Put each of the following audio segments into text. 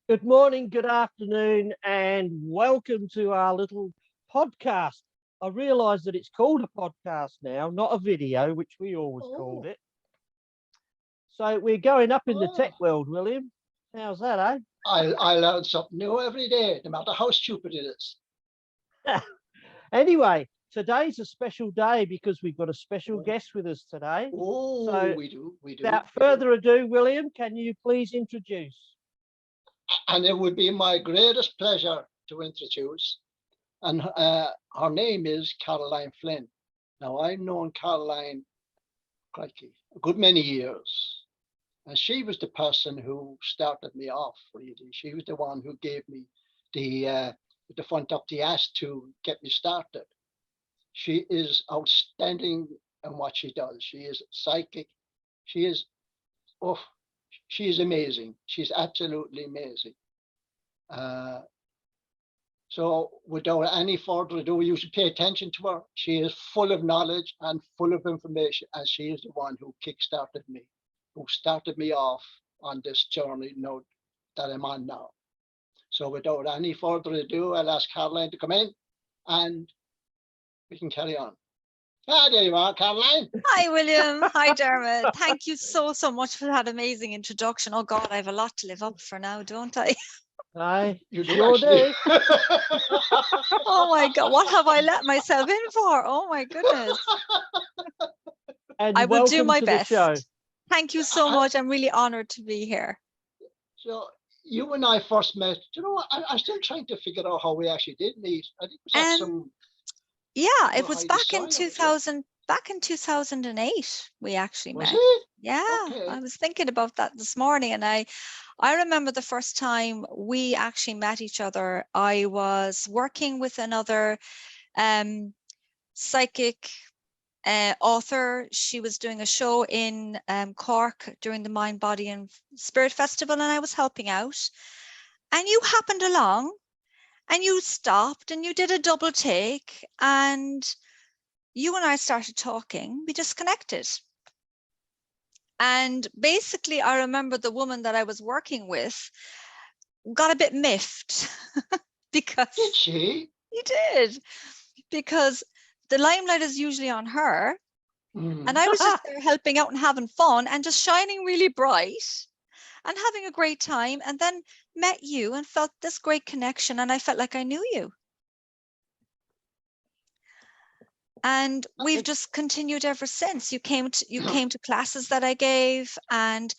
Good morning, good afternoon, and welcome to our little podcast. I realise that it's called a podcast now, not a video, which we always called Oh, it. So we're going up in the oh. tech world, William. How's that, I learn something new every day, no matter how stupid it is. eh? Anyway, today's a special day because we've got a special Oh, guest with us today. oh, So we do. without further ado, William, can you please introduce? And it would be my greatest pleasure to introduce. And her name is Carolyn Flynn. Now, I've known Caroline, crikey, a good many years. And she was the person who started me off, really. She was the one who gave me the front up the ass to get me started. She is outstanding in what she does. She is psychic. She is, oh, she is amazing. She's absolutely amazing. Uh, so without any further ado, you should pay attention to her. She is full of knowledge and full of information, and she is the one who kickstarted me, who started me off on this journey now that I'm on now. So without any further ado, I'll ask Caroline to come in and we can carry on. Ah, there you are, Caroline. Hi, William. Hi, Dermot. Thank you so much for that amazing introduction. Oh, God, I have a lot to live up for now, don't I? Aye, You do sure actually. do. Oh, my God. What have I let myself in for? Oh, my goodness. And I will do welcome my to the show. best. Thank you so much. I'm really honored to be here. So you and I first met. You know what? I'm still trying to figure out how we actually did meet. I think it was at some Yeah, it was Heidi back in Sawyer, was it? 2008 we actually Was met. it? Yeah, Okay. I was thinking about that this morning, and I remember the first time we actually met each other. I was working with another psychic author. She was doing a show in Cork during the Mind, Body and Spirit Festival, and I was helping out. And you happened along and you stopped and you did a double take, and you and I started talking. We just connected. And basically, I remember the woman that I was working with got a bit miffed because Did she? you did, because the limelight is usually on her. And I was just there helping out and having fun and just shining really bright and having a great time, and then met you and felt this great connection, and I felt like I knew you. And we've just continued ever since. You came to classes that I gave, and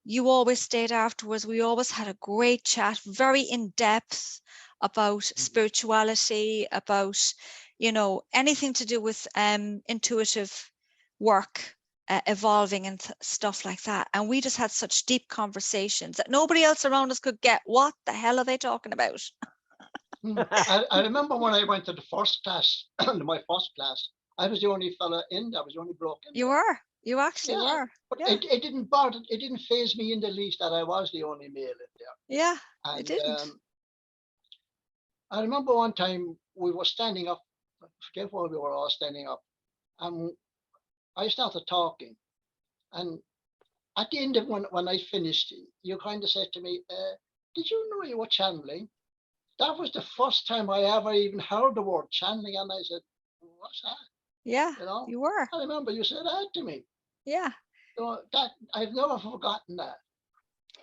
you always stayed afterwards. We always had a great chat, very in depth about spirituality, about, you know, anything to do with intuitive work, evolving and stuff like that. And we just had such deep conversations that nobody else around us could get. What the hell are they talking about? I remember when I went to the first class, my first class, I was the only fella in there. I was the only bloke in You there. were. You actually Yeah, were. but Yeah. it didn't bother. It didn't faze me in the least that I was the only male in there. Yeah, it And didn't. I remember one time we were standing up. I forget why we were all standing up, and I started talking. And at the end of when I finished, you kind of said to me, "Did you know you were channeling?" That was the first time I ever even heard the word channeling, and I said, "What's that?" Yeah, You know, you were. I remember you said that to me. Yeah. So that I've never forgotten that.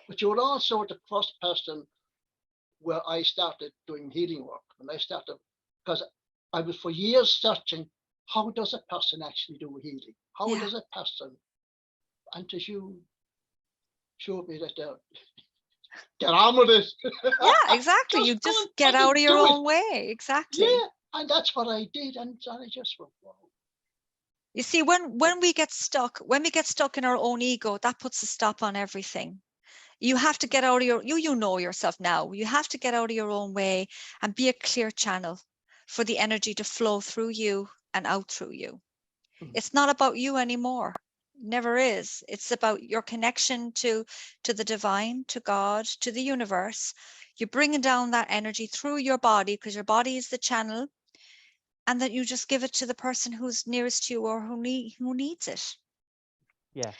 But you were also the first person where I started doing healing work. When I started, because I was for years searching, how does a person actually do healing? How Yeah. does a person? Until you showed me that get on with it. Yeah, exactly. You Go just and get out of your do it. own way. Exactly. Yeah, and that's what I did, and I just went, wow. You see, when we get stuck in our own ego, that puts a stop on everything. You have to get out of you know yourself now. You have to get out of your own way and be a clear channel for the energy to flow through you and out through you. It's not about you anymore. Never is. It's about your connection to the divine, to God, to the universe. You're bringing down that energy through your body, because your body is the channel, and that you just give it to the person who's nearest to you or who needs it. Yeah.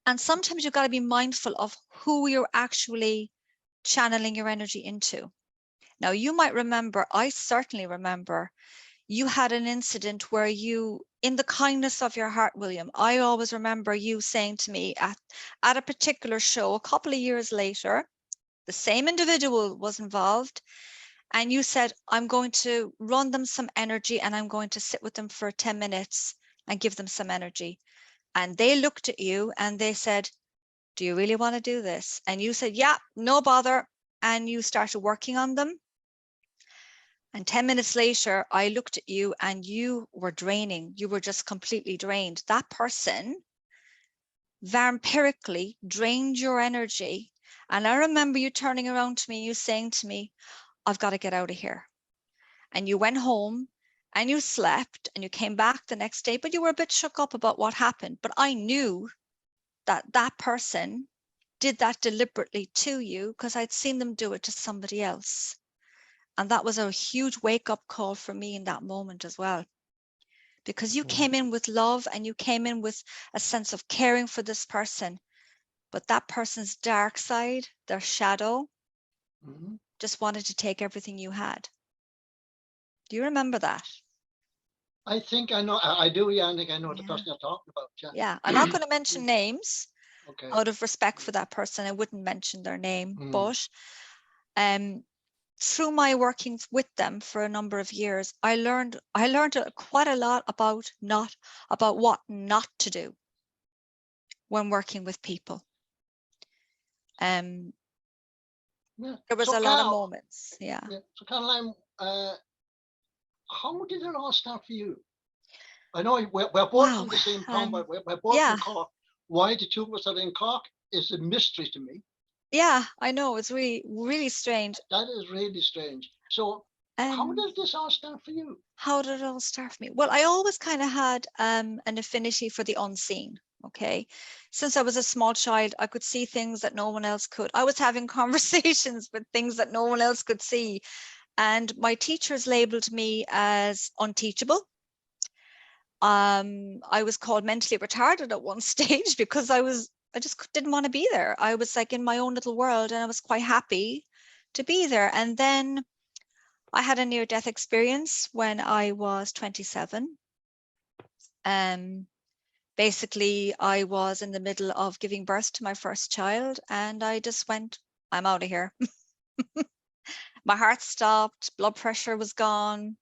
And sometimes you've got to be mindful of who you're actually channeling your energy into. Now, you might remember, I certainly remember, you had an incident where you, in the kindness of your heart, William, I always remember you saying to me at a particular show a couple of years later, the same individual was involved, and you said, I'm going to run them some energy and I'm going to sit with them for 10 minutes and give them some energy. And they looked at you and they said, do you really want to do this? And you said, yeah, no bother. And you started working on them. And 10 minutes later, I looked at you and you were draining. You were just completely drained. That person vampirically drained your energy. And I remember you turning around to me, you saying to me, I've got to get out of here. And you went home and you slept and you came back the next day, but you were a bit shook up about what happened. But I knew that that person did that deliberately to you because I'd seen them do it to somebody else. And that was a huge wake-up call for me in that moment as well. Because you came in with love and you came in with a sense of caring for this person. But that person's dark side, their shadow, just wanted to take everything you had. Do you remember that? I think I know. I do. Yeah, I think I know the person you're talking about. Yeah. Yeah. I'm not going to mention names. Okay. Out of respect for that person, I wouldn't mention their name. But through my working with them for a number of years, I learned quite a lot about what not to do when working with people. There was a lot of moments. Yeah. So Caroline, how did it all start for you? I know we're both from the same town, but we're both from Cork. Why the two of us are in Cork is a mystery to me. Yeah, I know. It's really, really strange. That is really strange. So how did this all start for you? How did it all start for me? Well, I always kind of had an affinity for the unseen. Okay. Since I was a small child, I could see things that no one else could. I was having conversations with things that no one else could see. And my teachers labeled me as unteachable. I was called mentally retarded at one stage because I just didn't want to be there. I was like in my own little world and I was quite happy to be there. And then I had a near-death experience when I was 27. Basically, I was in the middle of giving birth to my first child and I just went, I'm out of here. My heart stopped, blood pressure was gone.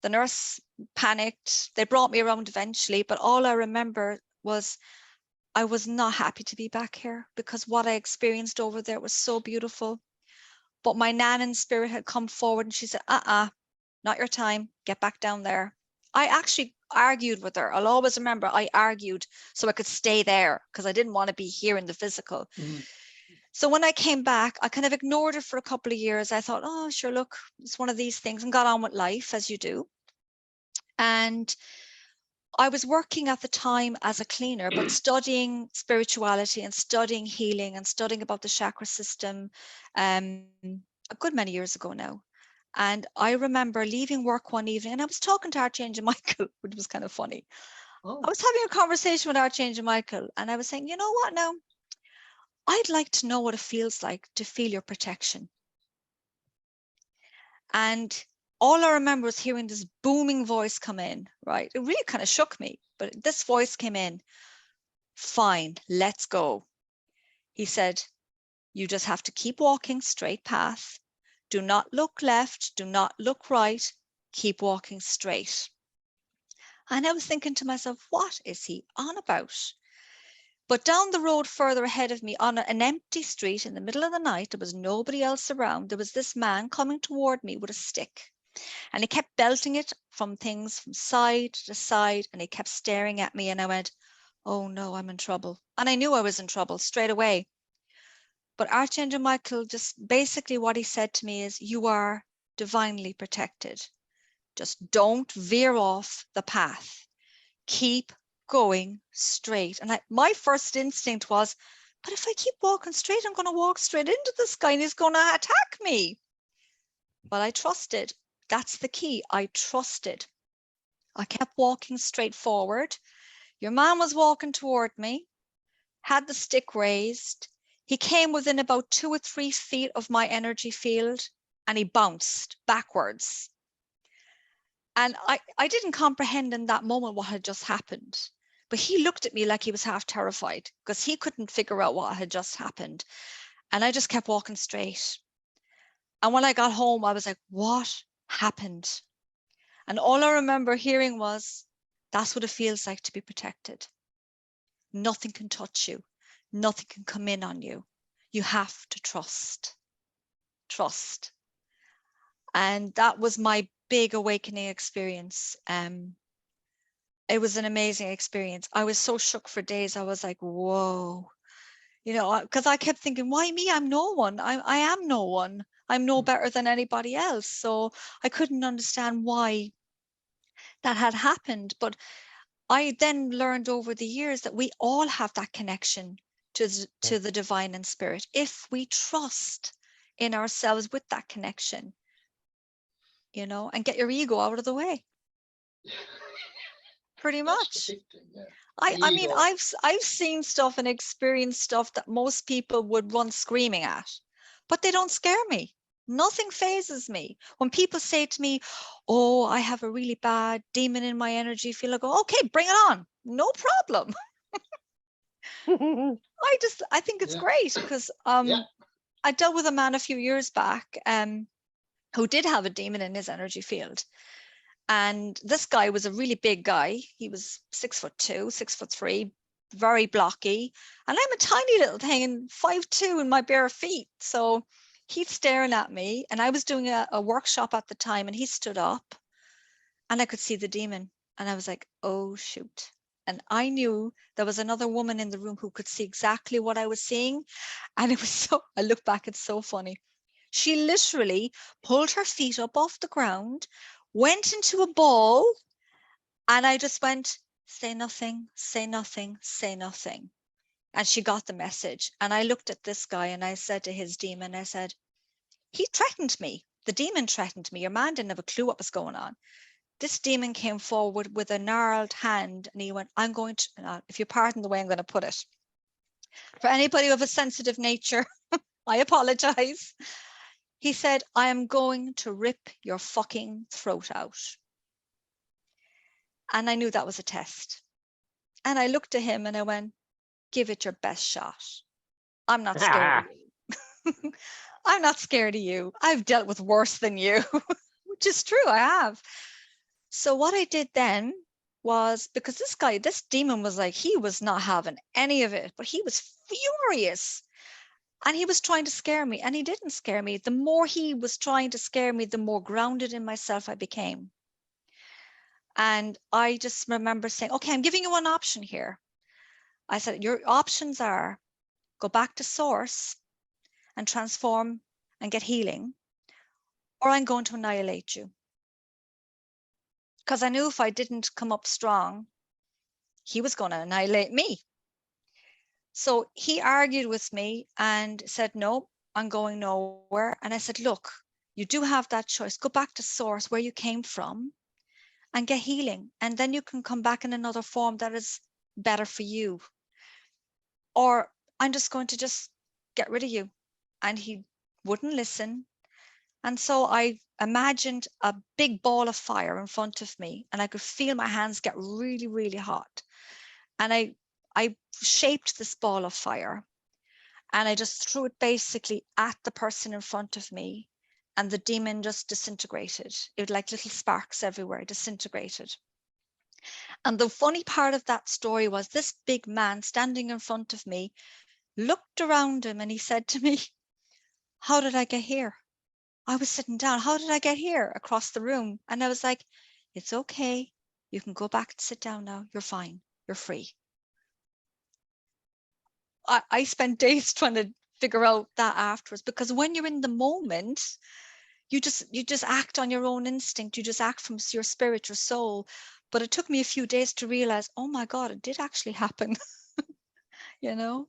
The nurse panicked. They brought me around eventually, but all I remember was I was not happy to be back here because what I experienced over there was so beautiful. But my nan in spirit had come forward and she said, not your time, get back down there. I actually argued with her. I'll always remember I argued so I could stay there because I didn't want to be here in the physical. So when I came back, I kind of ignored it for a couple of years. I thought, oh, sure, look, it's one of these things, and got on with life as you do. And I was working at the time as a cleaner, but studying spirituality and studying healing and studying about the chakra system a good many years ago now. And I remember leaving work one evening and I was talking to Archangel Michael, which was kind of funny. I was having a conversation with Archangel Michael and I was saying, you know what now? I'd like to know what it feels like to feel your protection. And all I remember was hearing this booming voice come in, right? It really kind of shook me, but this voice came in. Fine, let's go. He said, you just have to keep walking straight path. Do not look left, do not look right, keep walking straight. And I was thinking to myself, what is he on about? But down the road further ahead of me on an empty street in the middle of the night, there was nobody else around. There was this man coming toward me with a stick. And he kept belting it from things from side to side. And he kept staring at me. And I went, oh no, I'm in trouble. And I knew I was in trouble straight away. But Archangel Michael, just basically what he said to me is, you are divinely protected. Just don't veer off the path. Keep going straight. And my first instinct was, but if I keep walking straight, I'm going to walk straight into this guy and he's going to attack me. But I trusted. That's the key. I trusted. I kept walking straight forward. Your man was walking toward me, had the stick raised. He came within about 2 or 3 feet of my energy field, and he bounced backwards. And I didn't comprehend in that moment what had just happened. But he looked at me like he was half terrified because he couldn't figure out what had just happened. And I just kept walking straight. And when I got home, I was like, what happened? And all I remember hearing was, that's what it feels like to be protected. Nothing can touch you. Nothing can come in on you. You have to trust. Trust. And that was my big awakening experience. It was an amazing experience. I was so shook for days. I was like, whoa, you know, because I kept thinking, why me? I'm no one. I am no one. I'm no better than anybody else. So I couldn't understand why that had happened. But I then learned over the years that we all have that connection to the divine and spirit if we trust in ourselves with that connection, you know, and get your ego out of the way. Pretty much. Yeah. I mean, I've seen stuff and experienced stuff that most people would run screaming at, but they don't scare me. Nothing phases me. When people say to me, oh, I have a really bad demon in my energy field, I go, okay, bring it on. No problem. I think it's great because I dealt with a man a few years back who did have a demon in his energy field. And this guy was a really big guy. He was 6'2", 6'3", very blocky. And I'm a tiny little thing, 5'2" in my bare feet. So he's staring at me, and I was doing a workshop at the time, and he stood up and I could see the demon. And I was like, oh, shoot. And I knew there was another woman in the room who could see exactly what I was seeing. And it was so, I look back, it's so funny. She literally pulled her feet up off the ground, went into a ball, and I just went, say nothing, say nothing, say nothing. And she got the message. And I looked at this guy and I said to his demon, I said, he threatened me. The demon threatened me. Your man didn't have a clue what was going on. This demon came forward with a gnarled hand and he went, I'm going to, if you pardon the way I'm going to put it, for anybody with a sensitive nature, I apologize. He said, I am going to rip your fucking throat out. And I knew that was a test. And I looked at him and I went, give it your best shot. I'm not scared of you. I'm not scared of you. I've dealt with worse than you, which is true, I have. So what I did then was, because this demon was like, he was not having any of it, but he was furious. And he was trying to scare me, and he didn't scare me. The more he was trying to scare me, the more grounded in myself I became. And I just remember saying, okay, I'm giving you one option here. I said, your options are go back to source and transform and get healing, or I'm going to annihilate you. Because I knew if I didn't come up strong, he was going to annihilate me. So he argued with me and said, no, I'm going nowhere. And I said, look, you do have that choice. Go back to source where you came from and get healing. And then you can come back in another form that is better for you. Or I'm just going to just get rid of you. And he wouldn't listen. And so I imagined a big ball of fire in front of me, and I could feel my hands get really, really hot. And I shaped this ball of fire, and I just threw it basically at the person in front of me, and the demon just disintegrated. It was like little sparks everywhere, disintegrated. And the funny part of that story was this big man standing in front of me looked around him and he said to me, how did I get here? I was sitting down. How did I get here across the room? And I was like, it's okay. You can go back and sit down now. You're fine. You're free. I spent days trying to figure out that afterwards, because when you're in the moment, you just act on your own instinct. You just act from your spirit, your soul. But it took me a few days to realize, oh my God, it did actually happen. You know?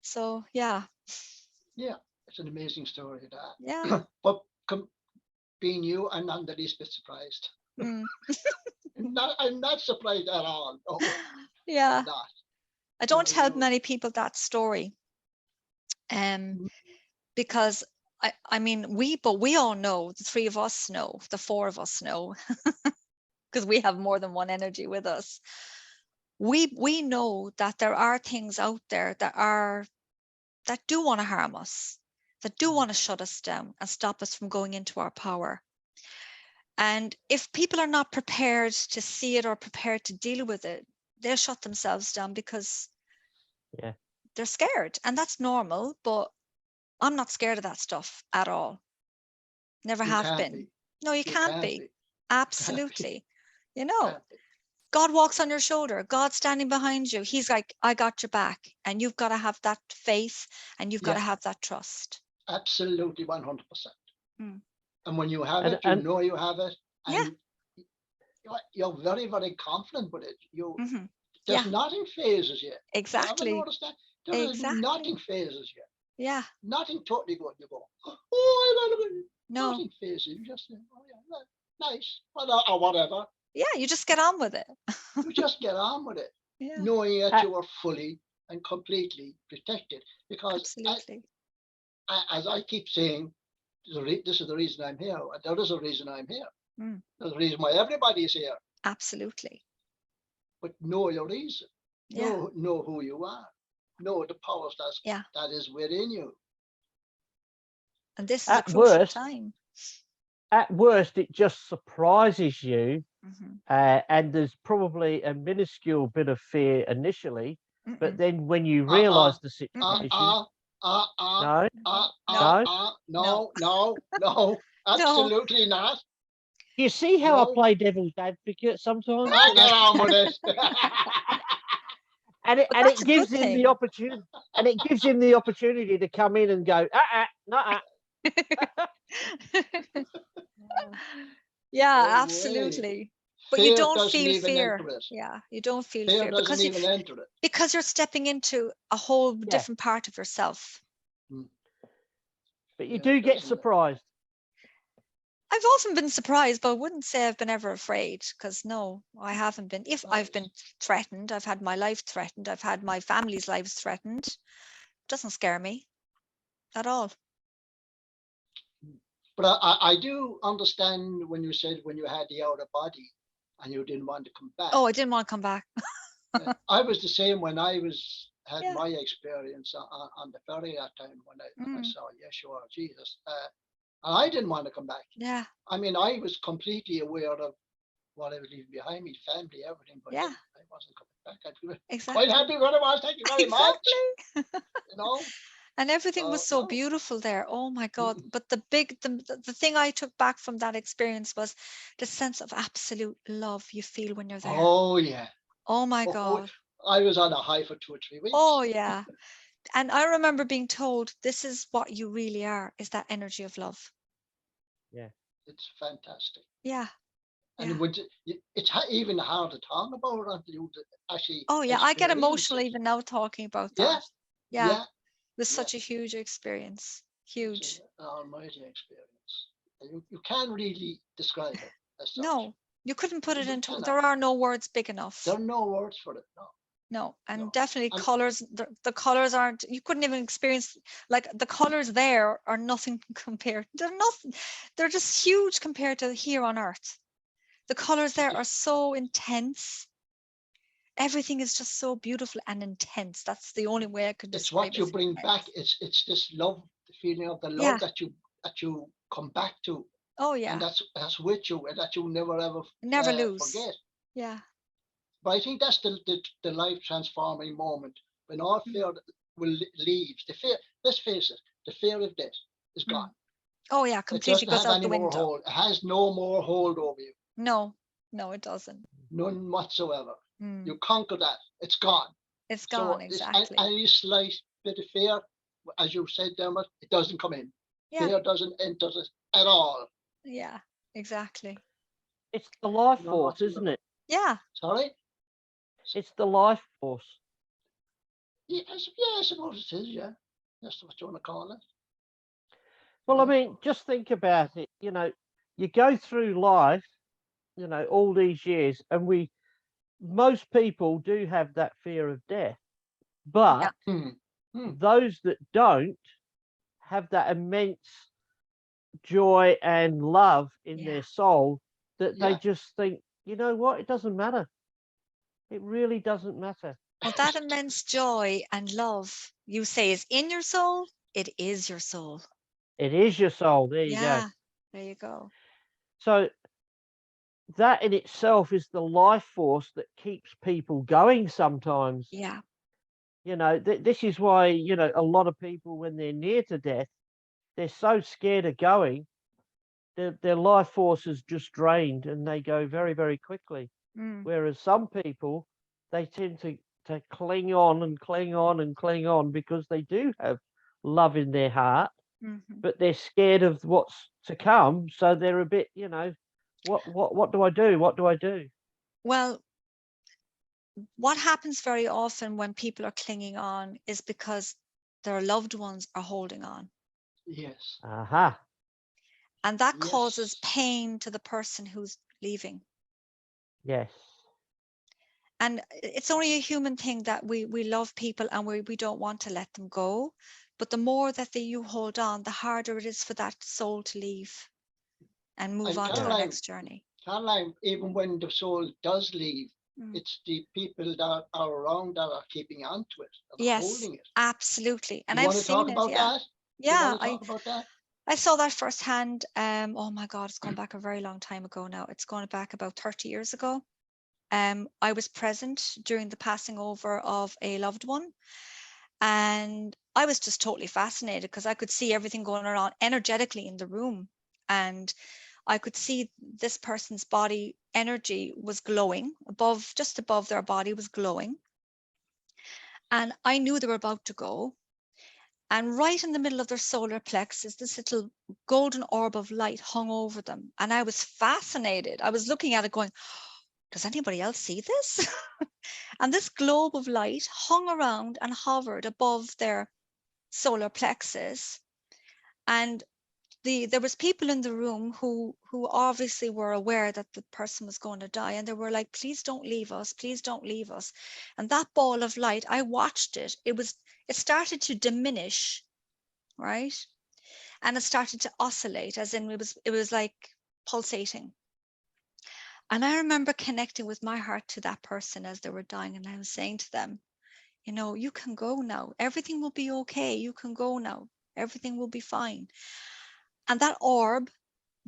So, yeah. Yeah, it's an amazing story, that. Yeah. But being you, I'm not the least bit surprised. Mm. I'm not surprised at all. No, Yeah. I'm not. I don't tell many people that story. Because I mean, we all know, the three of us know, the four of us know, because we have more than one energy with us. We know that there are things out there that do want to harm us, that do want to shut us down and stop us from going into our power. And if people are not prepared to see it or prepared to deal with it, they'll shut themselves down because they're scared. And that's normal, but I'm not scared of that stuff at all. Never have been. No, you can't be. Absolutely. You know, God walks on your shoulder. God's standing behind you. He's like, I got your back. And you've got to have that faith and you've got to have that trust. Absolutely, 100%. And when you have it, you know you have it. And you're very, very confident with it. There's nothing phases you. Exactly. You ever noticed that? There is nothing phases you. Yeah. Nothing totally good. You go, oh, I love it. No. Nothing phases you. Just say, oh yeah, nice, or whatever. Yeah, you just get on with it. You just get on with it, knowing that you are fully and completely protected. Because as I keep saying, this is the reason I'm here. There is a reason I'm here. There's a reason why everybody's here. Absolutely. But know your reason. Know who you are. Know the powers that is within you. And this is a crucial time. At worst, it just surprises you, and there's probably a minuscule bit of fear initially, but then when you realise the situation, no, absolutely not. You see how I play devil's advocate sometimes? I get on with it. And it gives him the opportunity, and it gives him the opportunity to come in and go, yeah, absolutely. But fear you don't feel fear. Yeah, you don't feel fear fear because you're stepping into a whole different part of yourself. But you do get surprised. I've often been surprised, but I wouldn't say I've been ever afraid, because no, I haven't been. If I've been threatened, I've had my life threatened, I've had my family's lives threatened. It doesn't scare me at all. But I do understand when you said when you had the outer body and you didn't want to come back. Oh, I didn't want to come back. I was the same when I had my experience on the ferry that time when I saw Yeshua, Jesus. And I didn't want to come back. Yeah. I mean, I was completely aware of what I was leaving behind me, family, everything. But I wasn't coming back. I'd be quite happy where I was. Thank you very much. You know. And everything was so beautiful there. Oh my God. But the thing I took back from that experience was the sense of absolute love you feel when you're there. Oh yeah. Oh my God. I was on a high for 2 or 3 weeks. Oh yeah. And I remember being told, this is what you really are, is that energy of love. Yeah. It's fantastic. Yeah. And it's even hard to talk about until you actually. Oh yeah, I get emotional even now talking about that. Yeah. It was such a huge experience. Huge. An almighty experience. You can't really describe it as such. No, you couldn't put it into. There are no words big enough. There are no words for it. No, and definitely colors. The colors aren't. You couldn't even experience, like, the colors there are nothing compared. They're nothing. They're just huge compared to here on Earth. The colors there are so intense. Everything is just so beautiful and intense. That's the only way I could describe it. It's what you bring back. It's this love, the feeling of the love that you come back to. Oh yeah. And that's with you, and that you never lose. Forget. Yeah. But I think that's the life transforming moment when all fear leaves. The fear. Let's face it. The fear of death is gone. Oh yeah, completely goes out the window. It has no more hold over you. No, it doesn't. None whatsoever. You conquer that. It's gone. It's gone, exactly. Any slight bit of fear, as you said, Dermot, it doesn't come in. Yeah. Fear doesn't enter it at all. Yeah, exactly. It's the life force, isn't it? Yeah. Sorry? It's the life force. Yeah, I suppose it is, yeah. That's what you want to call it. Well, I mean, just think about it. You know, you go through life, you know, all these years, and most people do have that fear of death. But those that don't have that immense joy and love in their soul that they just think, you know what, it doesn't matter. It really doesn't matter. Well, that immense joy and love you say is in your soul, it is your soul. It is your soul. There you go. There you go. So that in itself is the life force that keeps people going sometimes. Yeah. You know, this is why, you know, a lot of people, when they're near to death, they're so scared of going, their life force is just drained and they go very, very quickly. Whereas some people, they tend to cling on and cling on and cling on because they do have love in their heart, but they're scared of what's to come. So they're a bit, you know, what do I do? What do I do? Well, what happens very often when people are clinging on is because their loved ones are holding on. Yes. Aha. And that causes pain to the person who's leaving. Yes. And it's only a human thing that we love people and we don't want to let them go. But the more that you hold on, the harder it is for that soul to leave and move on to the next journey. Caroline, even when the soul does leave, it's the people that are around that are keeping on to it, that are holding it. Absolutely. And you I've want to seen talk it. about that? Yeah. You want to talk about that? I saw that firsthand. Oh my God, it's gone back a very long time ago now. It's gone back about 30 years ago. I was present during the passing over of a loved one. And I was just totally fascinated because I could see everything going on energetically in the room. And I could see this person's body energy was glowing just above their body was glowing. And I knew they were about to go. And right in the middle of their solar plexus, this little golden orb of light hung over them. And I was fascinated. I was looking at it going, does anybody else see this? And this globe of light hung around and hovered above their solar plexus. And there was people in the room who obviously were aware that the person was going to die. And they were like, please don't leave us. Please don't leave us. And that ball of light, I watched it. It started to diminish, right? And it started to oscillate, as in it was like pulsating. And I remember connecting with my heart to that person as they were dying. And I was saying to them, you know, you can go now. Everything will be okay. You can go now. Everything will be fine. And that orb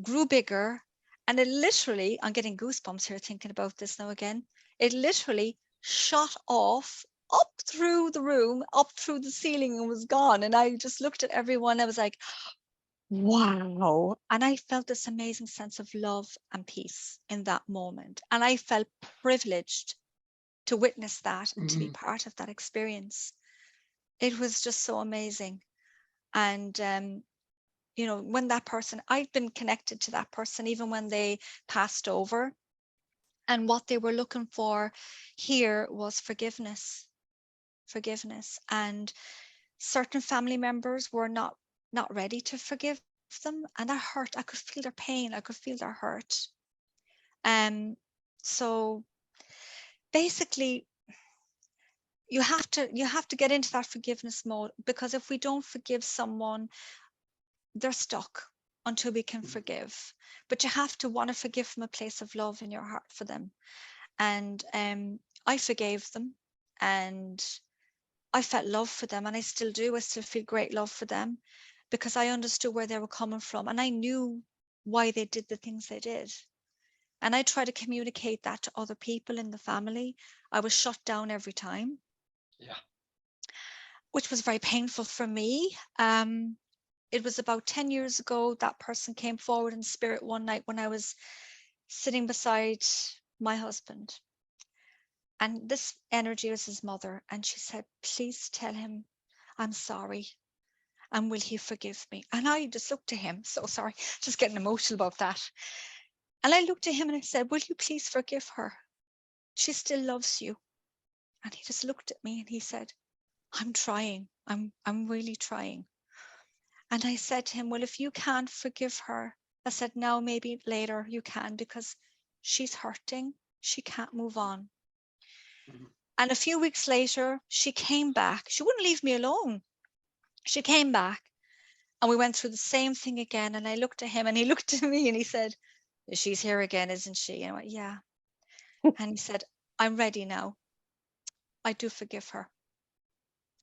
grew bigger. And it literally, I'm getting goosebumps here thinking about this now again. It literally shot off up through the room, up through the ceiling, and was gone. And I just looked at everyone. I was like, wow. And I felt this amazing sense of love and peace in that moment. And I felt privileged to witness that and to be part of that experience. It was just so amazing. And, you know, when that person, I've been connected to that person, even when they passed over. And what they were looking for here was forgiveness. And certain family members were not ready to forgive them, and that hurt. I could feel their pain. I could feel their hurt. So basically, you have to get into that forgiveness mode, because if we don't forgive someone, they're stuck until we can forgive. But you have to want to forgive from a place of love in your heart for them. And I forgave them, and I felt love for them, and I still do. I still feel great love for them, because I understood where they were coming from, and I knew why they did the things they did. And I try to communicate that to other people in the family. I was shut down every time. Yeah. Which was very painful for me. It was about 10 years ago that person came forward in spirit one night when I was sitting beside my husband. And this energy was his mother. And she said, please tell him I'm sorry. And will he forgive me? And I just looked at him, so sorry, just getting emotional about that. And I looked at him and I said, will you please forgive her? She still loves you. And he just looked at me and he said, I'm trying. I'm really trying. And I said to him, well, if you can't forgive her, I said, now maybe later you can, because she's hurting. She can't move on. And a few weeks later, she came back. She wouldn't leave me alone. She came back and we went through the same thing again. And I looked at him and he looked at me and he said, she's here again, isn't she? And I went, yeah. And he said, I'm ready now. I do forgive her.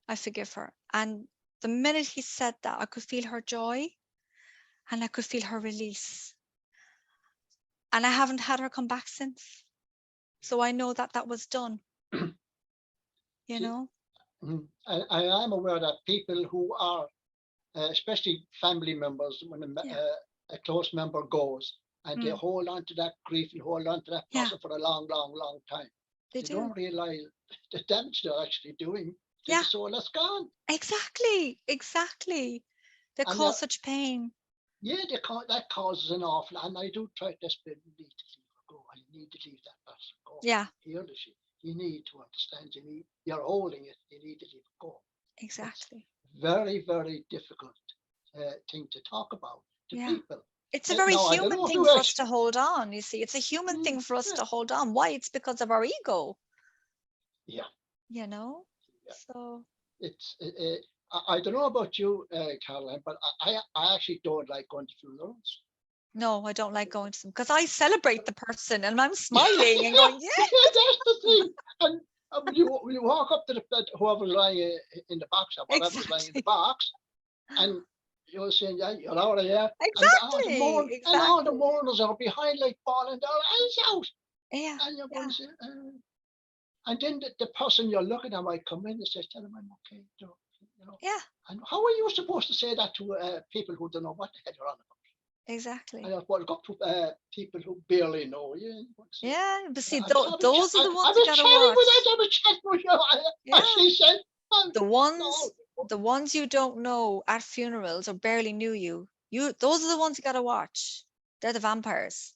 I forgive her. And the minute he said that, I could feel her joy and I could feel her release. And I haven't had her come back since. So I know that that was done. You know? I am aware that people who are, especially family members, when a close member goes, and they hold on to that grief and hold on to that person for a long, long, long time. They don't realize the damage they're actually doing to the soul that's gone. Exactly. They cause such pain. Yeah, that causes an awful, and I do try desperately to leave her go. I need to leave that person go. Yeah. Hear the shit. You need to understand. You're holding it. You need to leave it go. Exactly. It's very, very difficult thing to talk about to people. It's a very human thing for us to hold on, you see. It's a human thing for us to hold on. Why? It's because of our ego. Yeah. You know? Yeah. So it's I don't know about you, Caroline, but I actually don't like going to funerals. No, I don't like going to them because I celebrate the person and I'm smiling and going, yeah. That's the thing. And when you walk up to whoever's lying in the box or whatever's lying in the box, and you're saying, yeah, you're out of here. Exactly. And all the mourners are behind, like bawling their eyes out. Yeah. And you're going to say, and then the person you're looking at might come in and say, tell them I'm okay. You know. Yeah. And how are you supposed to say that to people who don't know what the hell you're on about? Exactly. And I've got to people who barely know you. Yeah, but see, those are the ones you gotta watch. I was chatting with you. Actually said, the ones you don't know at funerals or barely knew you. Those are the ones you gotta watch. They're the vampires.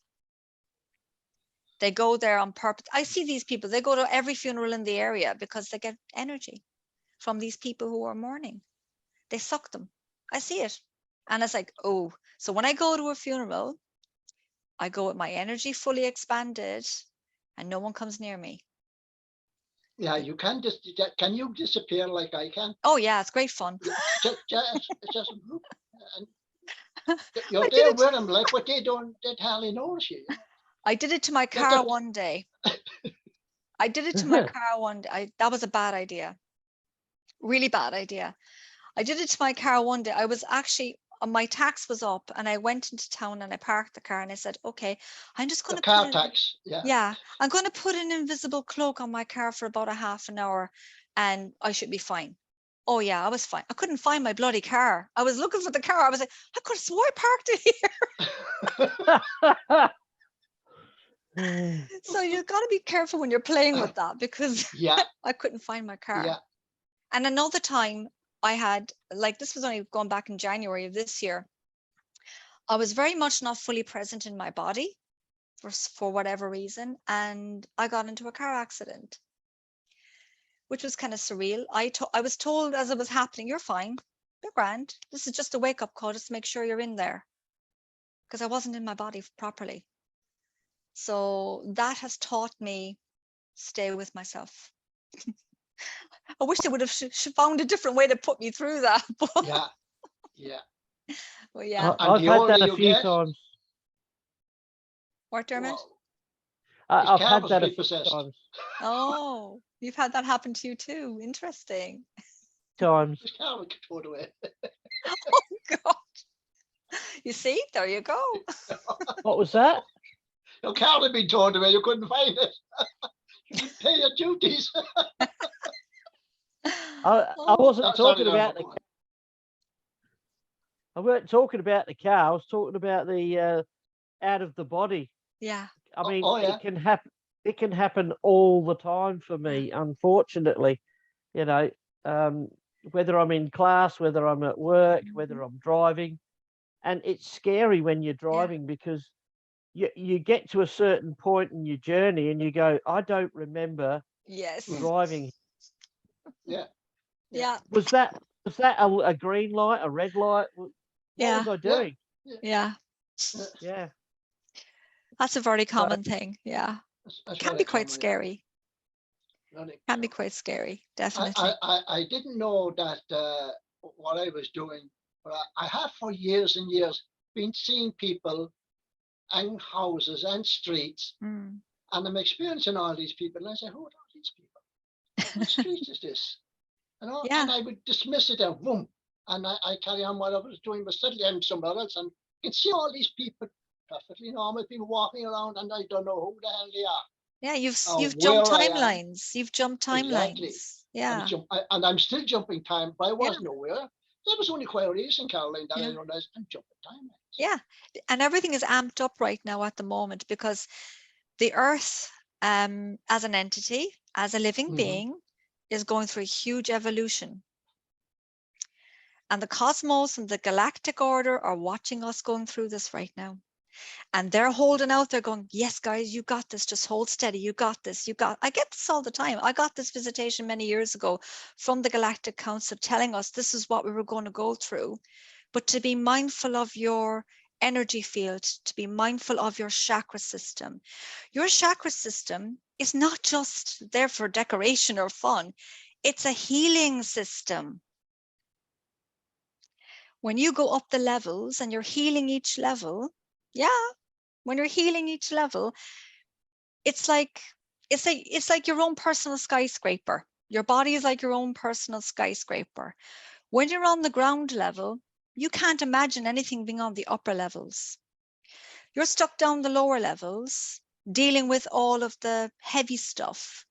They go there on purpose. I see these people. They go to every funeral in the area because they get energy from these people who are mourning. They suck them. I see it. And it's like, oh, so when I go to a funeral, I go with my energy fully expanded and no one comes near me. Yeah, you can can you disappear like I can? Oh yeah, it's great fun. just you're there with them, like, but they hardly notice you. I did it to my car one day. That was a bad idea. Really bad idea. I did it to my car one day. I was actually, my tax was up and I went into town and I parked the car and I said, okay, I'm just going to car tax. Yeah. I'm going to put an invisible cloak on my car for about a half an hour and I should be fine. Oh yeah, I was fine. I couldn't find my bloody car. I was looking for the car. I was like, I could have swore I parked it here. So you've got to be careful when you're playing with that because I couldn't find my car. Yeah. And another time I had, like, this was only going back in January of this year. I was very much not fully present in my body for whatever reason. And I got into a car accident, which was kind of surreal. I was told as it was happening, you're fine, you're grand. This is just a wake-up call, just to make sure you're in there. Because I wasn't in my body properly. So that has taught me stay with myself. I wish they would have found a different way to put me through that. Yeah. Well, yeah. I've had that a few times. What, Dermot? I've had that a few times. Oh, you've had that happen to you too. Interesting. Times. Oh God. You see, there you go. What was that? Your car had been towed away. You couldn't find it. You didn't pay your duties. I wasn't talking about the car. I weren't talking about the car. I was talking about the out of the body. Yeah. I mean, it can happen. It can happen all the time for me, unfortunately. You know, whether I'm in class, whether I'm at work, whether I'm driving, and it's scary when you're driving because you get to a certain point in your journey and you go, I don't remember driving. Yeah. Was that a green light, a red light? What was I doing? Yeah. That's a very common thing. Yeah. It can be quite scary. Running. Can be quite scary, I, definitely. I didn't know that what I was doing, but I have for years and years been seeing people and houses and streets, Mm. and I'm experiencing all these people, and I say, who are all these people? What street is this? Yeah, And I would dismiss it and boom, and I carry on what I was doing, but suddenly I'm somewhere else, and you can see all these people, perfectly normal people walking around, and I don't know who the hell they are. yeah, you've Or jumped where I am. timelines. You've jumped Exactly. timelines. Yeah, And I'm still jumping time, but I yeah, was nowhere. That was only quite recent, Caroline, that I yeah, realized I'm jumping timelines. yeah. And everything is amped up right now at the moment because the earth, as an entity, as a living being, is going through a huge evolution. And the cosmos and the galactic order are watching us going through this right now. And they're holding out, they're going, yes, guys, you got this, just hold steady, you got this, I get this all the time. I got this visitation many years ago from the Galactic Council telling us this is what we were going to go through. But to be mindful of your energy field, to be mindful of your chakra system. Your chakra system is not just there for decoration or fun, it's a healing system. When you go up the levels and you're healing each level, when you're healing each level, it's like your own personal skyscraper. Your body is like your own personal skyscraper. When you're on the ground level, you can't imagine anything being on the upper levels. You're stuck down the lower levels, dealing with all of the heavy stuff.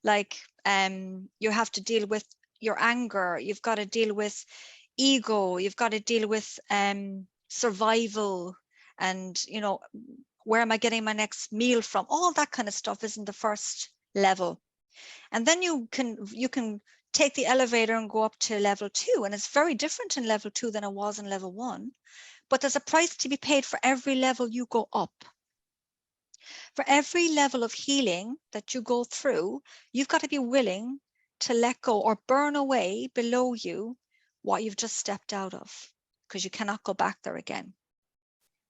Like you have to deal with your anger, you've got to deal with ego, you've got to deal with survival, and where am I getting my next meal from? All that kind of stuff is in the first level. And then you can take the elevator and go up to level 2, and it's very different in level 2 than it was in level 1. But there's a price to be paid for every level you go up. For every level of healing that you go through, you've got to be willing to let go or burn away below you what you've just stepped out of, because you cannot go back there again,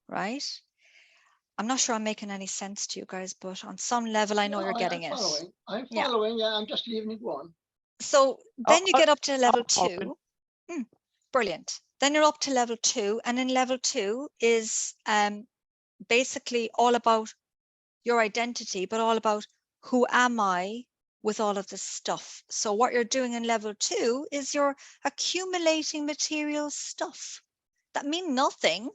right? I'm not sure I'm making any sense to you guys, but on some level, I know you're getting it. I'm Yeah. following. Yeah, I'm just leaving it one. So then you get up to level following. 2. Brilliant. Then you're up to level 2, and in level 2 is basically all about your identity, but all about who am I with all of this stuff. So what you're doing in level 2 is you're accumulating material stuff that mean nothing,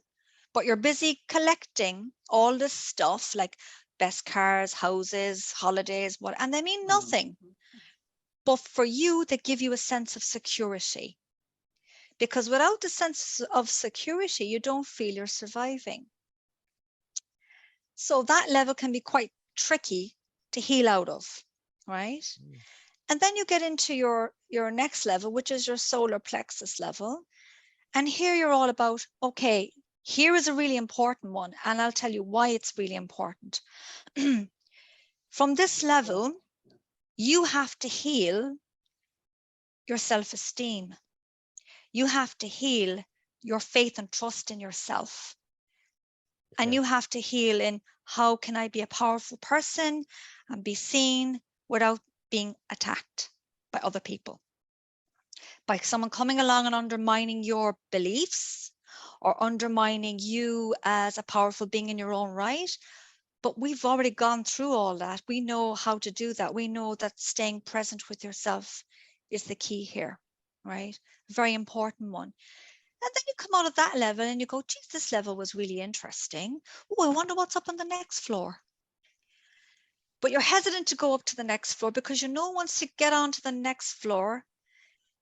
but you're busy collecting all this stuff like best cars, houses, holidays, and they mean nothing. But for you, they give you a sense of security. Because without the sense of security, you don't feel you're surviving. So that level can be quite tricky to heal out of, right? And then you get into your next level, which is your solar plexus level. And here you're all about, okay, here is a really important one, and I'll tell you why it's really important. From this level, you have to heal your self-esteem. You have to heal your faith and trust in yourself. And you have to heal in how can I be a powerful person and be seen without being attacked by other people, by someone coming along and undermining your beliefs or undermining you as a powerful being in your own right. But we've already gone through all that. We know how to do that. We know that staying present with yourself is the key here, right? Very important one. And then you come out of that level and you go, geez, this level was really interesting. Oh, I wonder what's up on the next floor. But you're hesitant to go up to the next floor because you know once you get onto the next floor,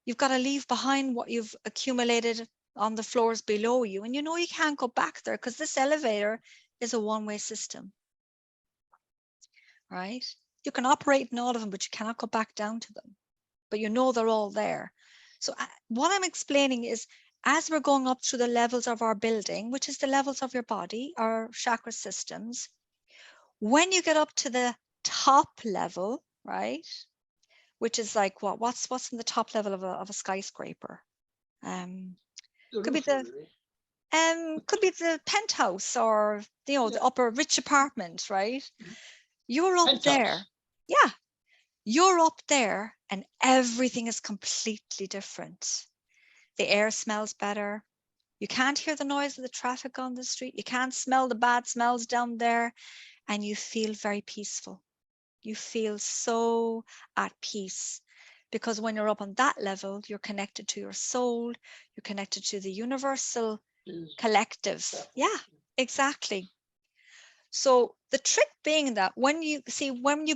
you've got to leave behind what you've accumulated on the floors below you. And you know you can't go back there because this elevator is a one-way system, right? You can operate in all of them, but you cannot go back down to them. But you know they're all there. So what I'm explaining is, as we're going up through the levels of our building, which is the levels of your body, our chakra systems, when you get up to the top level, right, which is like what's in the top level of a skyscraper? Could be the penthouse, or the upper rich apartment, right? You're up there. Yeah. You're up there and everything is completely different. The air smells better. You can't hear the noise of the traffic on the street. You can't smell the bad smells down there. And you feel very peaceful. You feel so at peace. Because when you're up on that level, you're connected to your soul. You're connected to the universal collective. Yeah, exactly. So the trick being that when you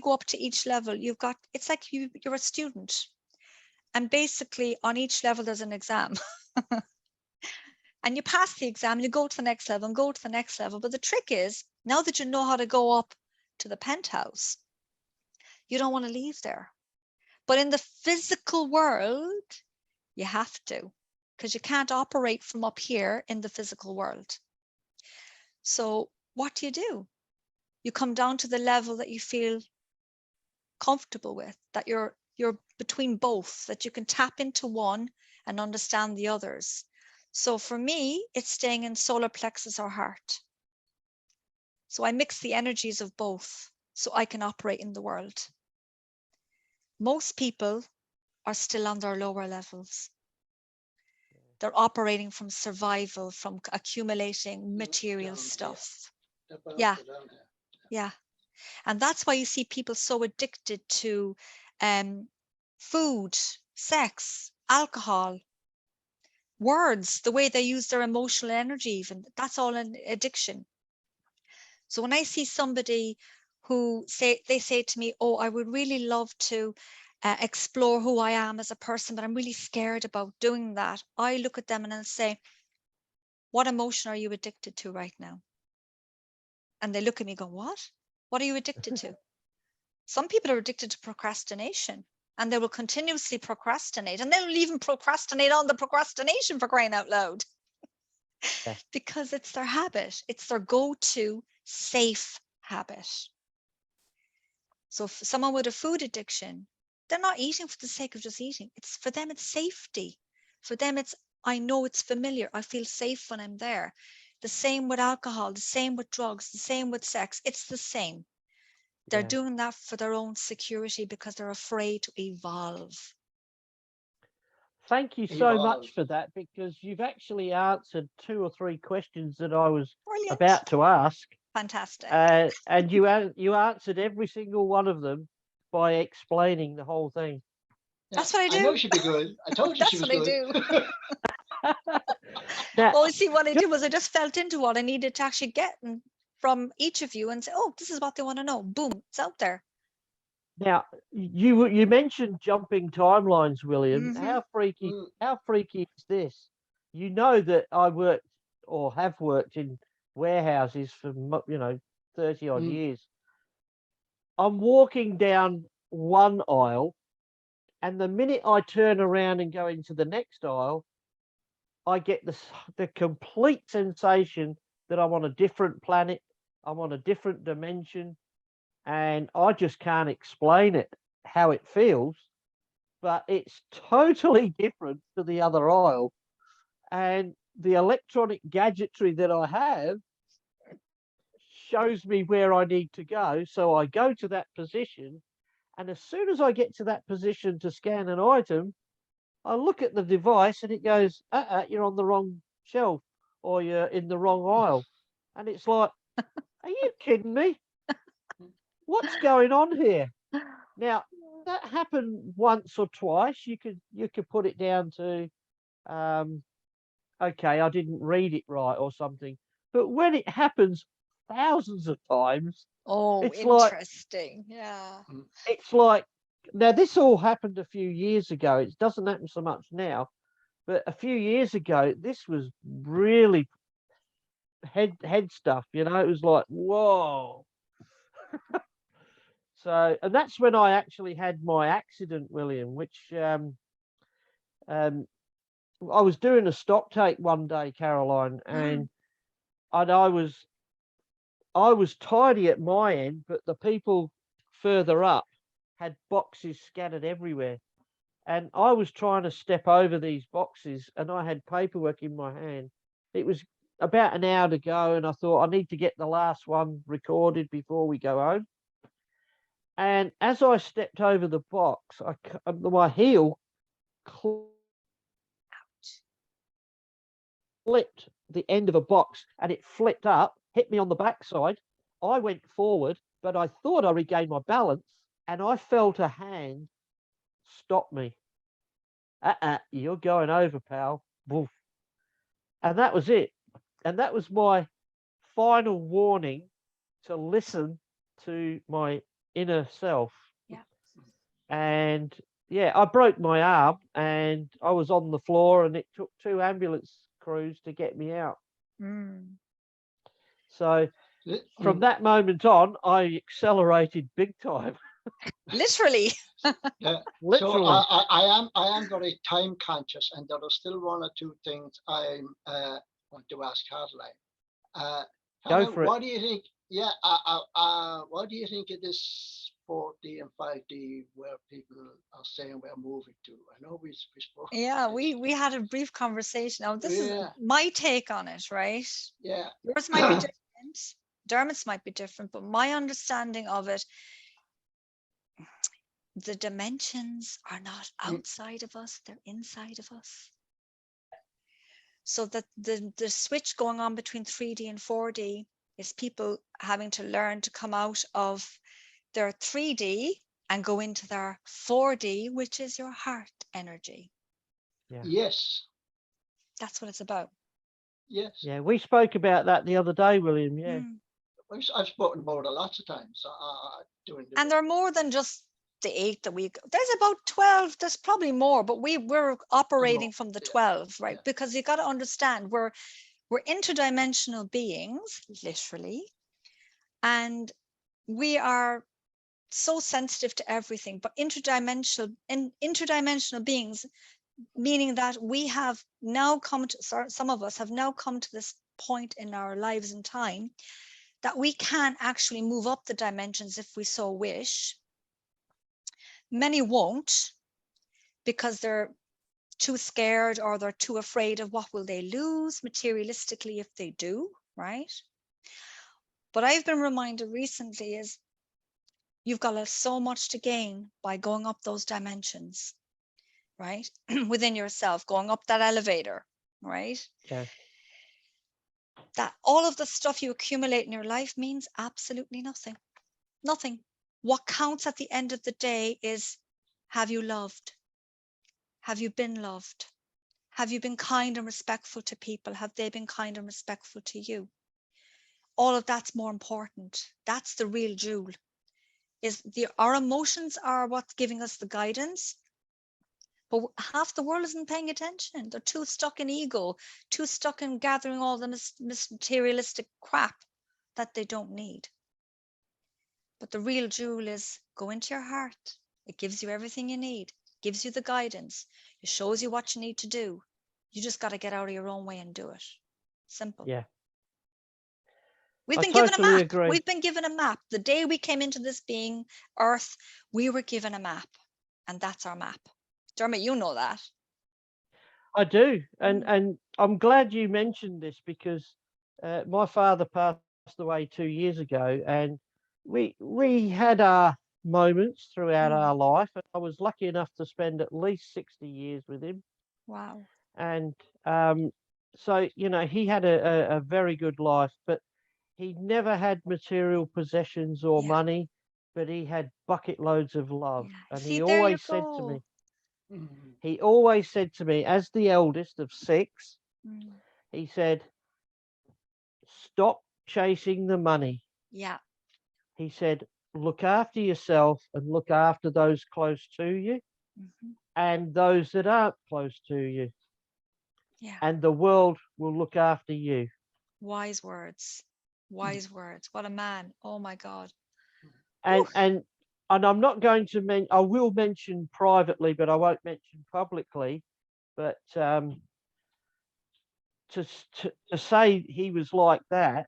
go up to each level, you've got, it's like you're a student. And basically on each level, there's an exam. And you pass the exam, you go to the next level and go to the next level. But the trick is, now that you know how to go up to the penthouse, you don't want to leave there. But in the physical world, you have to, because you can't operate from up here in the physical world. So what do? You come down to the level that you feel comfortable with, that you're between both, that you can tap into one and understand the others. So for me, it's staying in solar plexus or heart. So I mix the energies of both so I can operate in the world. Most people are still on their lower levels. They're operating from survival, from accumulating material stuff. Yeah. Yeah. And that's why you see people so addicted to food, sex, alcohol, words, the way they use their emotional energy, even that's all an addiction. So when I see somebody who say to me, oh, I would really love to explore who I am as a person, but I'm really scared about doing that, I look at them and I'll say, what emotion are you addicted to right now? And they look at me and go, what are you addicted to? Some people are addicted to procrastination, and they will continuously procrastinate, and they'll even procrastinate on the procrastination, for crying out loud. Yeah. Because it's their habit. It's their go-to safe habit. So for someone with a food addiction, they're not eating for the sake of just eating. It's for them, it's safety. For them, it's, I know it's familiar. I feel safe when I'm there. The same with alcohol, the same with drugs, the same with sex. It's the same. They're doing that for their own security because they're afraid to evolve. Thank you so much for that, because you've actually answered 2 or 3 questions that I was about to ask. Fantastic. And you answered every single one of them by explaining the whole thing. Yeah, that's what I do. I know she'd be good. I told you she was good. That's what I do. Well, see, what I did was I just felt into what I needed to actually get from each of you and say, oh, this is what they want to know. Boom, it's out there. Now, you mentioned jumping timelines, William. Mm-hmm. How freaky is this? You know that I worked or have worked in warehouses for 30 odd years. I'm walking down one aisle, and the minute I turn around and go into the next aisle, I get the complete sensation that I'm on a different planet, I'm on a different dimension, and I just can't explain it, how it feels, but it's totally different to the other aisle. And the electronic gadgetry that I have shows me where I need to go. So I go to that position, and as soon as I get to that position to scan an item, I look at the device and it goes, you're on the wrong shelf, or you're in the wrong aisle. And it's like, are you kidding me? What's going on here? Now, that happened once or twice. You could put it down to, okay, I didn't read it right or something. But when it happens thousands of times, it's interesting. It's like, now this all happened a few years ago. It doesn't happen so much now, but a few years ago, this was really head stuff. It was like, whoa. So, and that's when I actually had my accident, William, which I was doing a stock take one day, Caroline, and I was tidy at my end, but the people further up had boxes scattered everywhere. And I was trying to step over these boxes, and I had paperwork in my hand. It was about an hour to go, and I thought I need to get the last one recorded before we go home. And as I stepped over the box, my heel flipped the end of a box, and it flipped up, hit me on the backside. I went forward, but I thought I regained my balance, and I felt a hand stop me. You're going over, pal. Woof. And that was it. And that was my final warning to listen to my inner self. Yeah. And yeah, I broke my arm and I was on the floor, and it took 2 ambulance crews to get me out. So from that moment on, I accelerated big time. Literally. Yeah. Literally. So I am very time conscious, and there are still one or two things I want to ask Caroline. Go for it. What do you think? Yeah. What do you think of this 4D and 5D where people are saying we're moving to? I know we spoke. Yeah, we had a brief conversation. Now, this is Yeah. my take on it, right? Yeah. Yours might be different. Dermot's might be different, but my understanding of it, the dimensions are not outside of us, they're inside of us. So that the switch going on between 3D and 4D is people having to learn to come out of their 3D and go into their 4D, which is your heart energy. Yeah. Yes. That's what it's about. Yes. Yeah, we spoke about that the other day, William. Yeah. I've spoken about it lots of times. And there are more than just the 8 that there's about 12, there's probably more, but we're operating from the 12, right? Yeah. Because you got to understand we're interdimensional beings, literally, and we are so sensitive to everything, but interdimensional beings, meaning that we have now come to, some of us have now come to this point in our lives and time that we can actually move up the dimensions if we so wish. Many won't, because they're too scared or they're too afraid of what will they lose materialistically if they do, right? But I've been reminded recently is you've got so much to gain by going up those dimensions, right? Within yourself, going up that elevator, right? Yeah. That all of the stuff you accumulate in your life means absolutely nothing. Nothing. What counts at the end of the day is, have you loved? Have you been loved? Have you been kind and respectful to people? Have they been kind and respectful to you? All of that's more important. That's the real jewel. Our emotions are what's giving us the guidance, but half the world isn't paying attention. They're too stuck in ego, too stuck in gathering all the materialistic crap that they don't need. But the real jewel is go into your heart. It gives you everything you need, gives you the guidance. It shows you what you need to do. You just got to get out of your own way and do it. Simple. Yeah. We've been totally given a map. agree. We've been given a map. The day we came into this being, Earth, we were given a map, and that's our map. Dermot, you know that. I do, and I'm glad you mentioned this because my father passed away 2 years ago, and we had our moments throughout our life. And I was lucky enough to spend at least 60 years with him. Wow. And so he had a very good life, but he never had material possessions or money, but he had bucket loads of love. And he always said to me, he always said to me, as the eldest of 6, he said, stop chasing the money. Yeah. He said, look after yourself and look after those close to you and those that aren't close to you. Yeah. And the world will look after you. Wise words. Wise words. What a man. Oh my God. And I'm not going to I will mention privately, but I won't mention publicly. But to say he was like that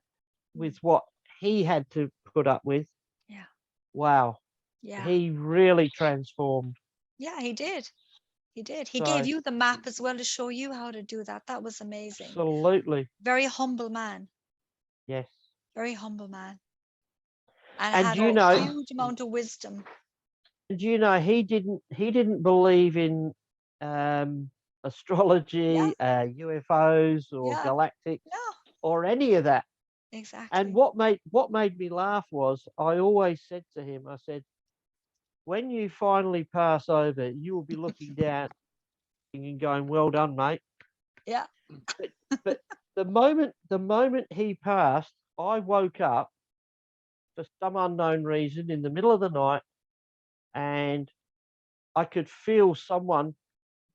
with what he had to put up with. Yeah. Wow. Yeah. He really transformed. Yeah, he did. He did. He gave you the map as well to show you how to do that. That was amazing. Absolutely. Very humble man. Yes. Very humble man. and had you a know, huge amount of wisdom. and he didn't believe in astrology, UFOs, or Yeah, galactic, yeah, or any of that. exactly. And what made me laugh was, I always said to him, I said, when you finally pass over, you will be looking down and going, "Well done, mate." Yeah. But the moment he passed, I woke up for some unknown reason in the middle of the night, and I could feel someone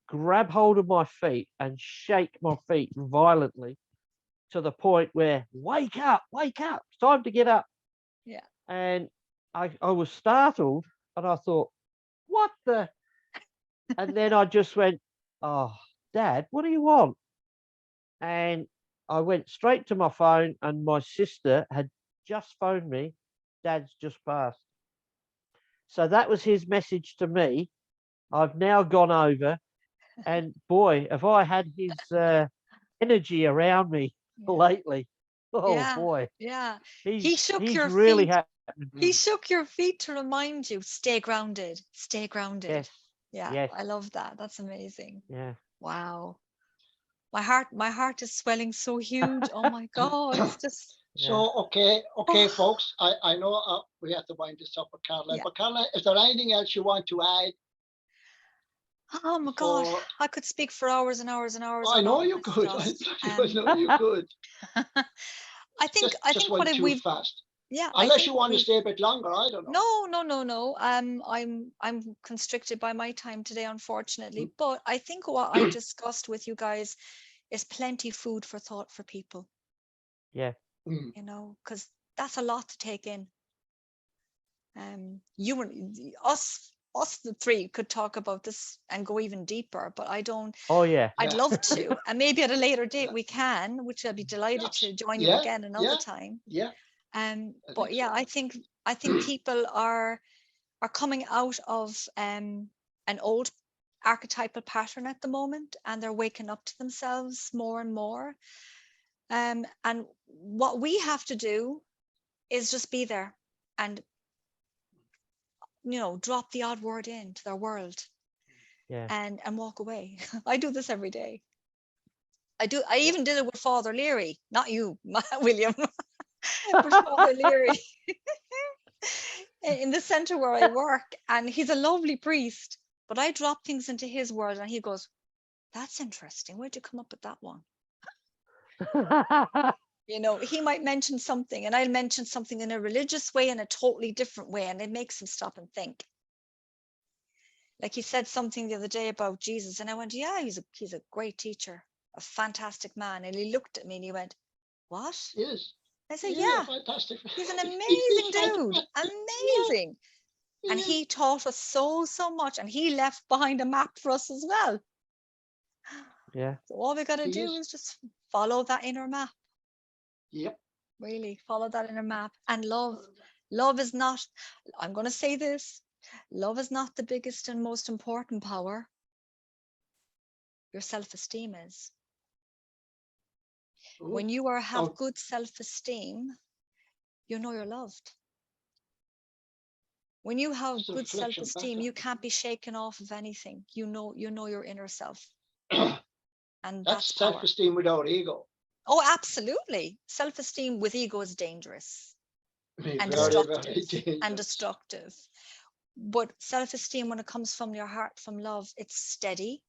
grab hold of my feet and shake my feet violently, to the point where, wake up, it's time to get up. Yeah. And I was startled, and I thought, what the? And then I just went, "Oh, Dad, what do you want?" And I went straight to my phone, and my sister had just phoned me, "Dad's just passed." So that was his message to me. I've now gone over, and boy, have I had his energy around me Yeah. lately. Oh Yeah. boy, Yeah. he's shook he's your really feet. happened. He shook your feet to remind you, stay grounded, stay grounded. Yes, Yeah, yes, I love that. That's amazing. yeah. Wow. My heart is swelling so huge. Oh my God. It's just, So, okay, oh, folks, I know we have to wind this up with Caroline, yeah. but Caroline, is there anything else you want to add? Oh my God. I could speak for hours and hours and hours I on know all you this could. stuff. I know you could. I think Just what went too we've, fast. yeah, I Unless think you what want to we've, stay a bit longer, I don't know. no. I'm constricted by my time today, unfortunately. But I think what I've discussed with you guys is plenty food for thought for people, Yeah, Mm. you know, because that's a lot to take in. You and us the three could talk about this and go even deeper, but I don't. oh yeah, I'd Yeah. love to, and maybe at a later date Yeah. we can, which I'd be delighted to join you Yeah, again another time. yeah. But yeah, so. I think people are coming out of an old archetypal pattern at the moment, and they're waking up to themselves more and more. And what we have to do is just be there and, you know, drop the odd word into their world yeah. and walk away. I do this every day. I even did it with Father Leary, not you, William, but Father Leary in the center where I work. And he's a lovely priest, but I drop things into his world and he goes, "That's interesting. Where'd you come up with that one?" You know, he might mention something and I'll mention something in a religious way, in a totally different way, and it makes him stop and think. Like he said something the other day about Jesus, and I went, "Yeah, he's a great teacher, a fantastic man." And he looked at me and he went, "What?" Yes. I said, Yeah, "Yeah, fantastic. he's an He's amazing dude, fantastic. amazing." And Yeah. he taught us so much, and he left behind a map for us as well. Yeah. So all we got to do is just follow that inner map. Yep. Really follow that inner map. And love is not, I'm going to say this, love is not the biggest and most important power. Your self-esteem is. When you have good self-esteem, you know you're loved. When you have good self-esteem, you can't be shaken off of anything. You know your inner self. And that's self-esteem without ego. Oh, absolutely. Self-esteem with ego is dangerous and destructive. But self-esteem, when it comes from your heart, from love, it's steady.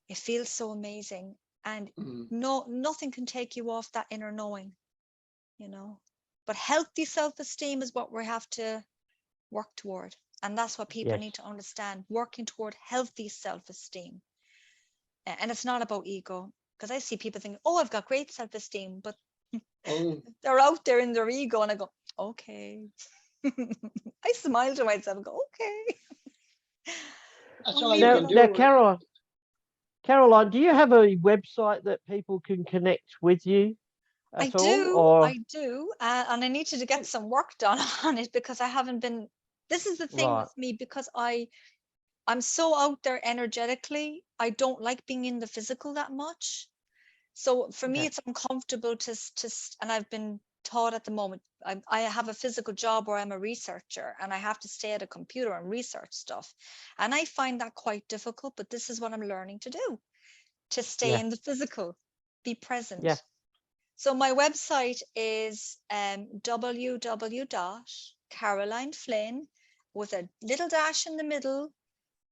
It feels so amazing. And nothing can take you off that inner knowing, you know. But healthy self-esteem is what we have to work toward. And that's what people need to understand, working toward healthy self-esteem. And it's not about ego. Because I see people thinking, "Oh, I've got great self-esteem," but they're out there in their ego, and I go, "Okay." I smile to myself and go, "Okay." That's all you can do. Now, Caroline, do you have a website that people can connect with you at all? Or? I do. And I needed to get some work done on it because I haven't been. This is the thing with me, because I'm so out there energetically. I don't like being in the physical that much. So for me, it's uncomfortable to, and I've been taught at the moment. I have a physical job where I'm a researcher and I have to stay at a computer and research stuff. And I find that quite difficult, but this is what I'm learning to do, to stay Yeah. in the physical, be present. Yeah. So my website is www.carolineflynn with a little dash in the middle.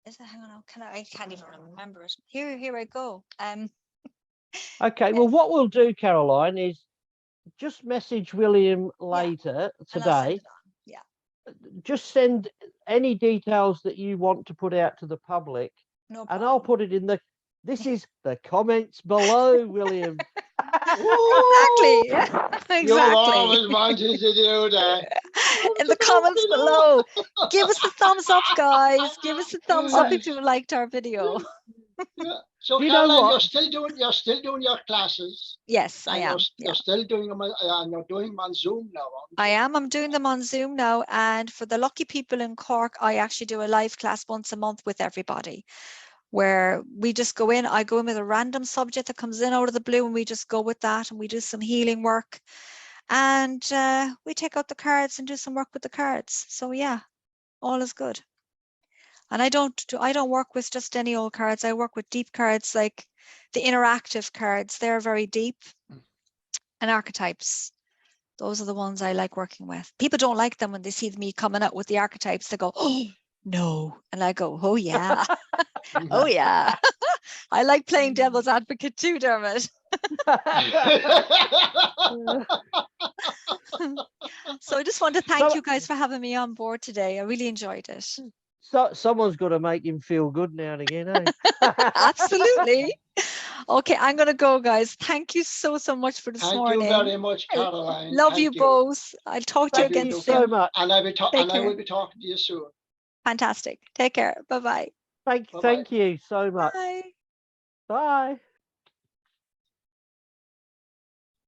Is it, hang on, I can't even remember it. Here I go. Okay, well, what we'll do, Caroline, is just message William later and I'll send today. it on. Yeah. Just send any details that you want to put out to the public, No and problem. I'll put it in this is the comments below, William. Exactly. Yeah, You exactly. always wanted to do that. In the comments below, give us a thumbs up, guys. Give us a thumbs up if you liked our video. Yeah. So Do you know Caroline, what? you're still doing your classes. Yes, I And am. you're still doing them, and you're doing them on Zoom now. I am. I'm doing them on Zoom now. And for the lucky people in Cork, I actually do a live class once a month with everybody, where we just go in. I go in with a random subject that comes in out of the blue, and we just go with that, and we do some healing work, and we take out the cards and do some work with the cards. So yeah, all is good. And I don't work with just any old cards. I work with deep cards, like the interactive cards. They're very deep. And archetypes. Those are the ones I like working with. People don't like them when they see me coming out with the archetypes. They go, oh, no. And I go, oh, yeah. Oh, yeah. I like playing devil's advocate too, Dermot. So I just want to thank you guys for having me on board today. I really enjoyed it. So someone's got to make him feel good now and again, eh? Absolutely. Okay, I'm going to go, guys. Thank you so much for this morning. Thank you very much, Caroline. Love you both. I'll talk to you again soon. so much. And I will be talking to you soon. Fantastic. Take care. Bye-bye. Thank you so much. Bye. Bye.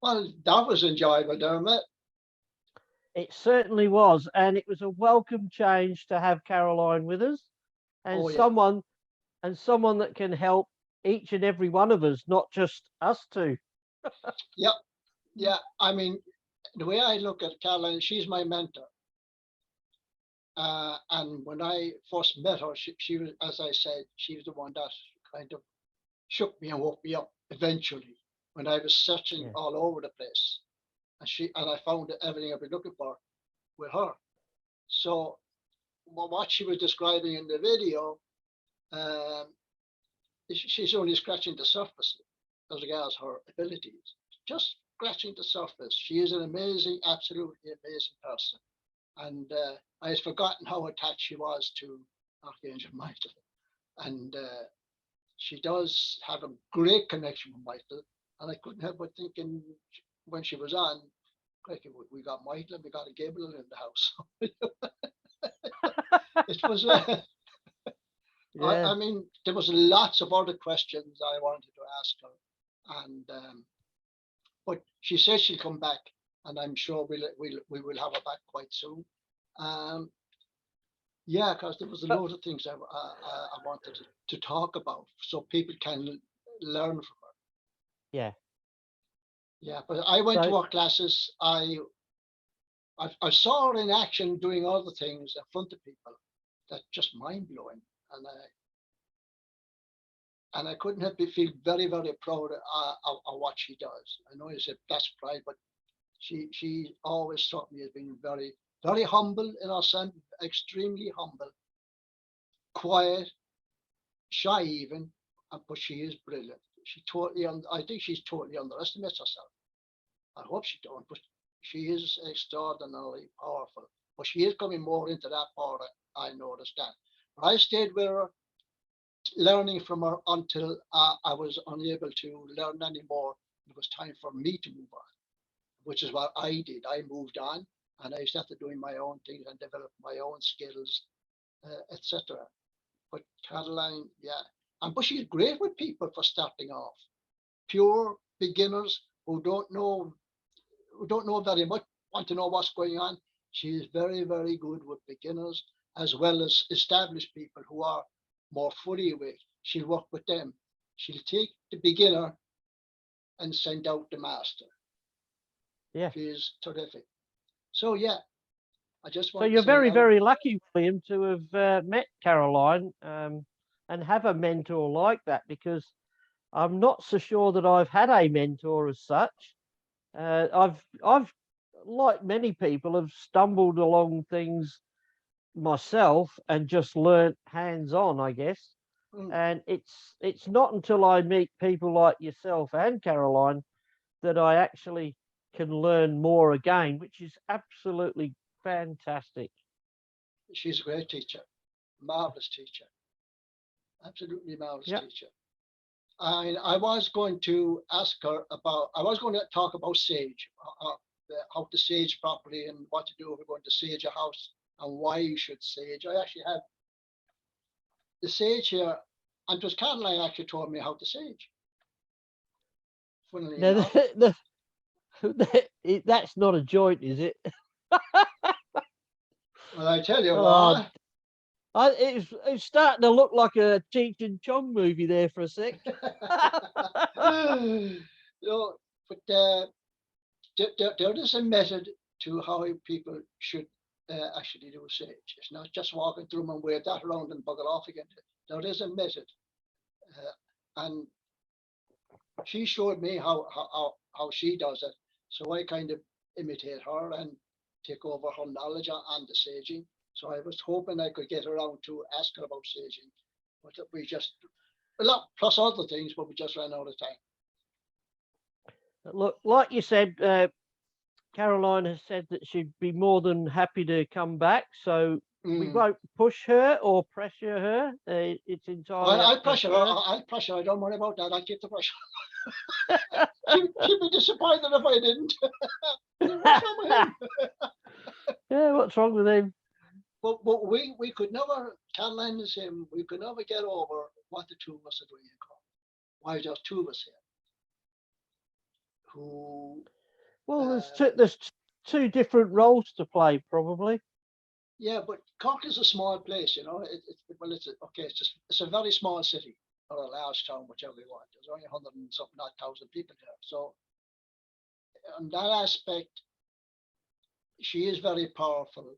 Well, that was enjoyable, Dermot. It certainly was, and it was a welcome change to have Caroline with us, and someone that can help each and every one of us, not just us two. Yep. Yeah. I mean, the way I look at Caroline, she's my mentor. And when I first met her, she was, as I said, she was the one that kind of shook me and woke me up eventually when I was searching all over the place. And I found everything I've been looking for with her. So what she was describing in the video, she's only scratching the surface as regards her abilities. Just scratching the surface. She is an amazing, absolutely amazing person. And I had forgotten how attached she was to Archangel Michael. And she does have a great connection with Michael. And I couldn't help but thinking when she was on, we got Michael and we got a Gabriel in the house. It was, I mean, there was lots of other questions I wanted to ask her. And, but she says she'll come back, and I'm sure we will have her back quite soon. Yeah, because there was a lot of things I wanted to talk about, so people can learn from her. Yeah. Yeah, but I went to her classes. I saw her in action doing all the things in front of people that just mind blowing, and I couldn't help but feel very, very proud of what she does. I know you said that's pride, but she always struck me as being very, very humble in her sense, extremely humble, quiet, shy even, but she is brilliant. I think she's totally underestimates herself. I hope she don't, but she is extraordinarily powerful. But she is coming more into that power, I noticed that. But I stayed with her, learning from her until I was unable to learn anymore. It was time for me to move on, which is what I did. I moved on, and I started doing my own things and developed my own skills, etc. But Caroline, but she's great with people for starting off. Pure beginners who don't know very much, want to know what's going on. She is very, very good with beginners as well as established people who are more fully awake. She'll work with them. She'll take the beginner and send out the master. Yeah. She's terrific. So yeah, I just So want to you're say very, now, very lucky, William, to have met Caroline and have a mentor like that, because I'm not so sure that I've had a mentor as such. I've, like many people, have stumbled along things myself and just learnt hands-on, I guess. mm, And it's not until I meet people like yourself and Caroline that I actually can learn more again, which is absolutely fantastic. she's a great teacher, marvelous teacher, absolutely marvelous Yeah. teacher. I was going to ask her about, I was going to talk about sage, how to sage properly and what to do if we're going to sage a house and why you should sage. I actually have the sage here, and it was Caroline actually told me how to sage. Funnily Now, enough. that's not a joint, is it? Well, I tell you Oh, what. it's starting to look like a Cheech and Chong movie there for a sec. No, but there is a method to how people should actually do sage. It's not just walking through them and wave that around and bugger off again. There is a method, and she showed me how she does it. So I kind of imitate her and take over her knowledge on the saging. So I was hoping I could get around to ask her about saging, but we just, a lot plus other things, but we just ran out of time. Look, like you said, Caroline has said that she'd be more than happy to come back. So we won't push her or pressure her. It's entirely I'll up pressure to her. her. I'll pressure her. I don't worry about that. I'll keep the pressure. She'd be disappointed if I didn't. What's wrong with him? Yeah, what's wrong with him? But we could never, Caroline and him, we could never get over what the two of us are doing in common. Why just two of us here? Who? Well, there's two different roles to play, probably. Yeah, but Cork is a small place, you know. It's a very small city or a large town, whichever you want. There's only 100 and something odd thousand people there. So, on that aspect, she is very powerful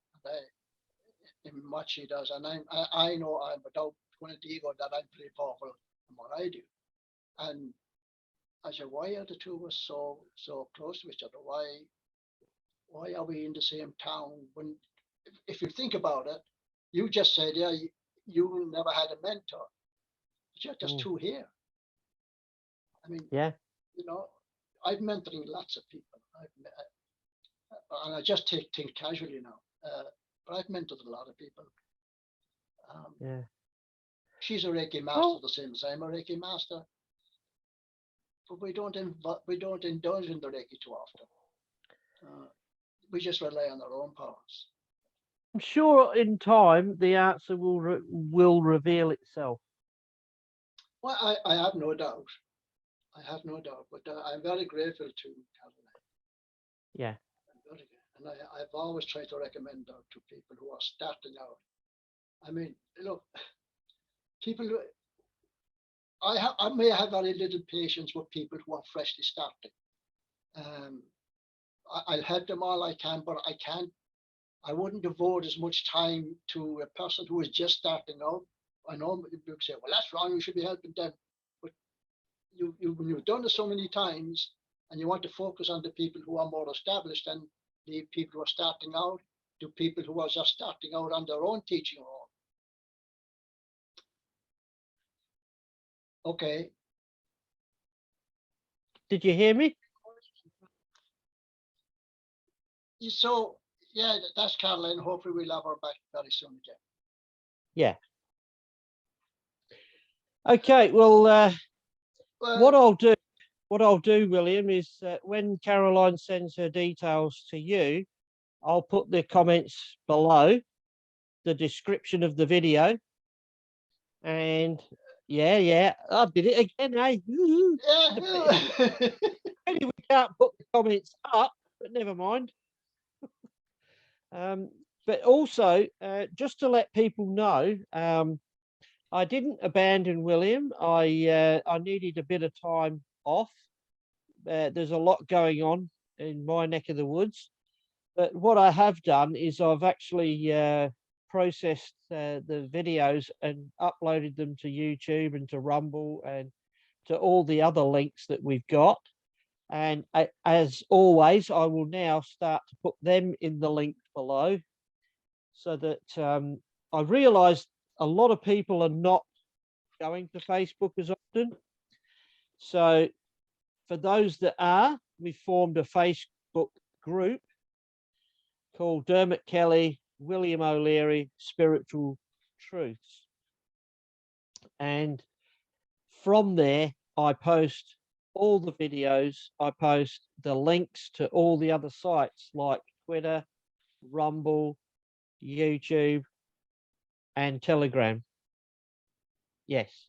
in what she does, and I know I'm without going into ego that I'm pretty powerful in what I do. And I said, why are the two of us so close to each other? Why are we in the same town? When, if you think about it, you just said, yeah, you never had a mentor, but you're just two here. I mean, yeah, you know, I'm mentoring lots of people. And I just take things casually now. But I've mentored a lot of people. yeah. She's a Reiki master, the same as I'm a Reiki master. But we don't indulge in the Reiki too often. We just rely on our own powers. I'm sure in time the answer will reveal itself. Well, I have no doubt. I have no doubt. But I'm very grateful to Carolyn. Yeah. And I've always tried to recommend her to people who are starting out. I mean, look, people. I may have very little patience with people who are freshly starting. I'll help them all I can, but I wouldn't devote as much time to a person who is just starting out. I know people say, well, that's wrong, you should be helping them. But when you've done it so many times and you want to focus on the people who are more established and the people who are starting out, to people who are just starting out on their own teaching role. Okay. Did you hear me? So, yeah, that's Caroline. Hopefully we'll have her back very soon again. Yeah. Okay, well, what I'll do, William, is when Caroline sends her details to you, I'll put the comments below the description of the video. And yeah, I did it again, eh? Yeah. Maybe we can't put the comments up, but never mind. But also, just to let people know, I didn't abandon William. I needed a bit of time off. There's a lot going on in my neck of the woods. But what I have done is I've actually processed the videos and uploaded them to YouTube and to Rumble and to all the other links that we've got. And as always, I will now start to put them in the link below, so that I realized a lot of people are not going to Facebook as often. So for those that are, we formed a Facebook group called Dermot Kelly, William O'Leary, Spiritual Truths. And from there, I post all the videos. I post the links to all the other sites like Twitter, Rumble, YouTube, and Telegram. Yes.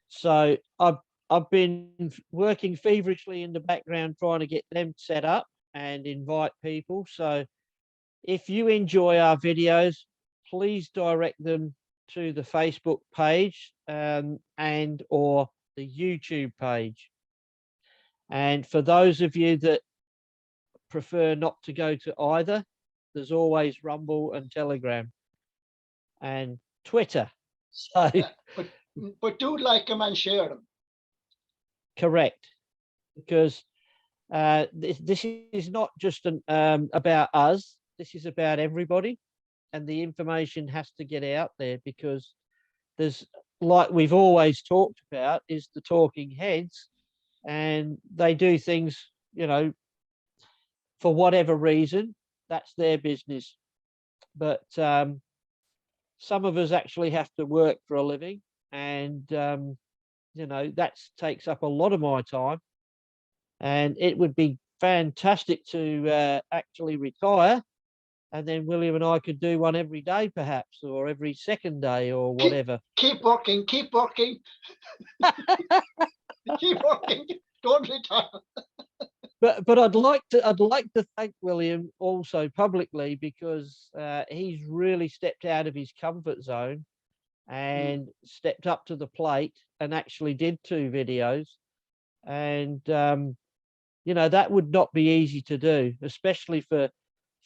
So I've been working feverishly in the background trying to get them set up and invite people. So if you enjoy our videos, please direct them to the Facebook page and or the YouTube page. And for those of you that prefer not to go to either, there's always Rumble and Telegram and Twitter. So Yeah, but do like them and share them. correct, because this is not just about us. This is about everybody, and the information has to get out there, because there's, like we've always talked about, is the talking heads, and they do things, you know, for whatever reason. That's their business. But some of us actually have to work for a living, and you know, that takes up a lot of my time. And it would be fantastic to actually retire, and then William and I could do one every day, perhaps, or every second day, or whatever. Keep working, keep working, keep working. Don't retire. But I'd like to thank William also publicly, because he's really stepped out of his comfort zone and stepped up to the plate and actually did 2 videos. And you know, that would not be easy to do, especially for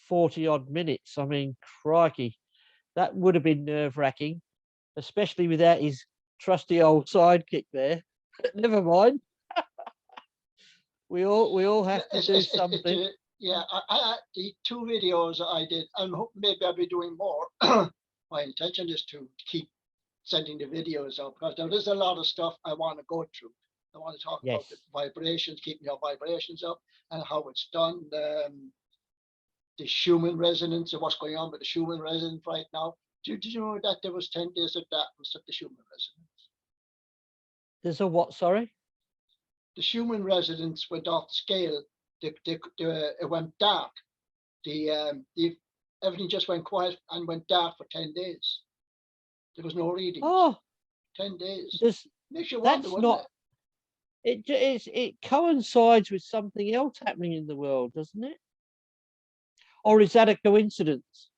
40 odd minutes. I mean, crikey, that would have been nerve-wracking, especially without his trusty old sidekick there. Never mind. We all have to do something. Yeah, the 2 videos I did, and maybe I'll be doing more. My intention is to keep sending the videos out, because there is a lot of stuff I want to go through. I want to talk about the vibrations, keeping your vibrations up, and how it's done. The Schumann resonance, and what's going on with the Schumann resonance right now. Did you know that there was 10 days of darkness at the Schumann resonance? There's a what? Sorry. The Schumann resonance went off the scale. It went dark. Everything just went quiet and went dark for 10 days. There was no readings. Oh, 10 days. Makes you that's wonder, not. It coincides with something else happening in the world, doesn't it? Or is that a coincidence?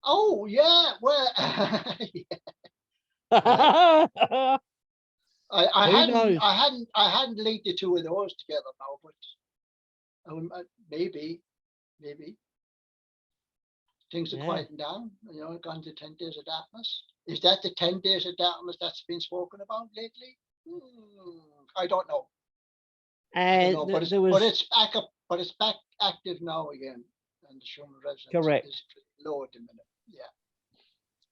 Oh yeah, well, I hadn't linked the 2 of those together now, but maybe things are quieting down. You know, gone to 10 days of darkness. Is that the 10 days of darkness that's been spoken about lately? I don't know. And but it's back active now again, and the Schumann resonance is low at the minute. Yeah.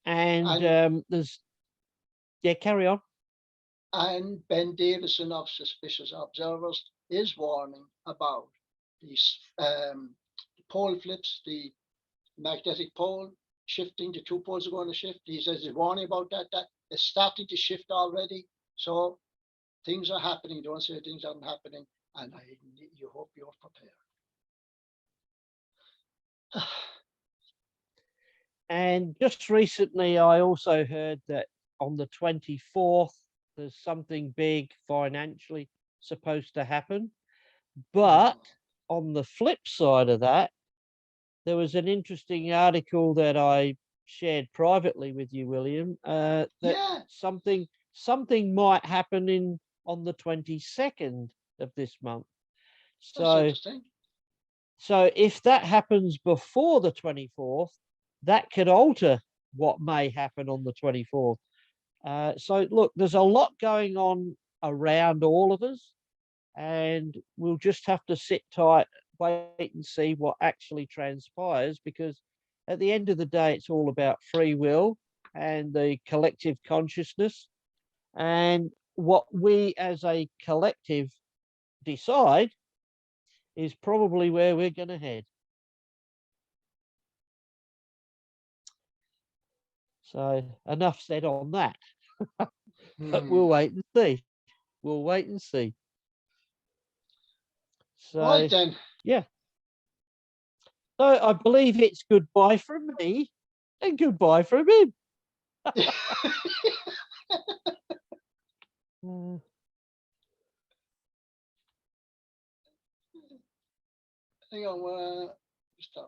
And there's carry on. And Ben Davison of Suspicious Observers is warning about these pole flips, the magnetic pole shifting. The 2 poles are going to shift. He says he's warning about that. That is starting to shift already. So things are happening. Don't say things aren't happening. And you hope you're prepared. And just recently, I also heard that on the 24th, there's something big financially supposed to happen. But on the flip side of that, there was an interesting article that I shared privately with you, William, that something might happen on the 22nd of this month. That's So, interesting. so if that happens before the 24th, that could alter what may happen on the 24th. So look, there's a lot going on around all of us, and we'll just have to sit tight, wait and see what actually transpires, because at the end of the day, it's all about free will and the collective consciousness, and what we as a collective decide is probably where we're going to head. So enough said on that. But we'll wait and see. We'll wait and see. So, Right then. yeah. So I believe it's goodbye from me and goodbye from him. Hang on.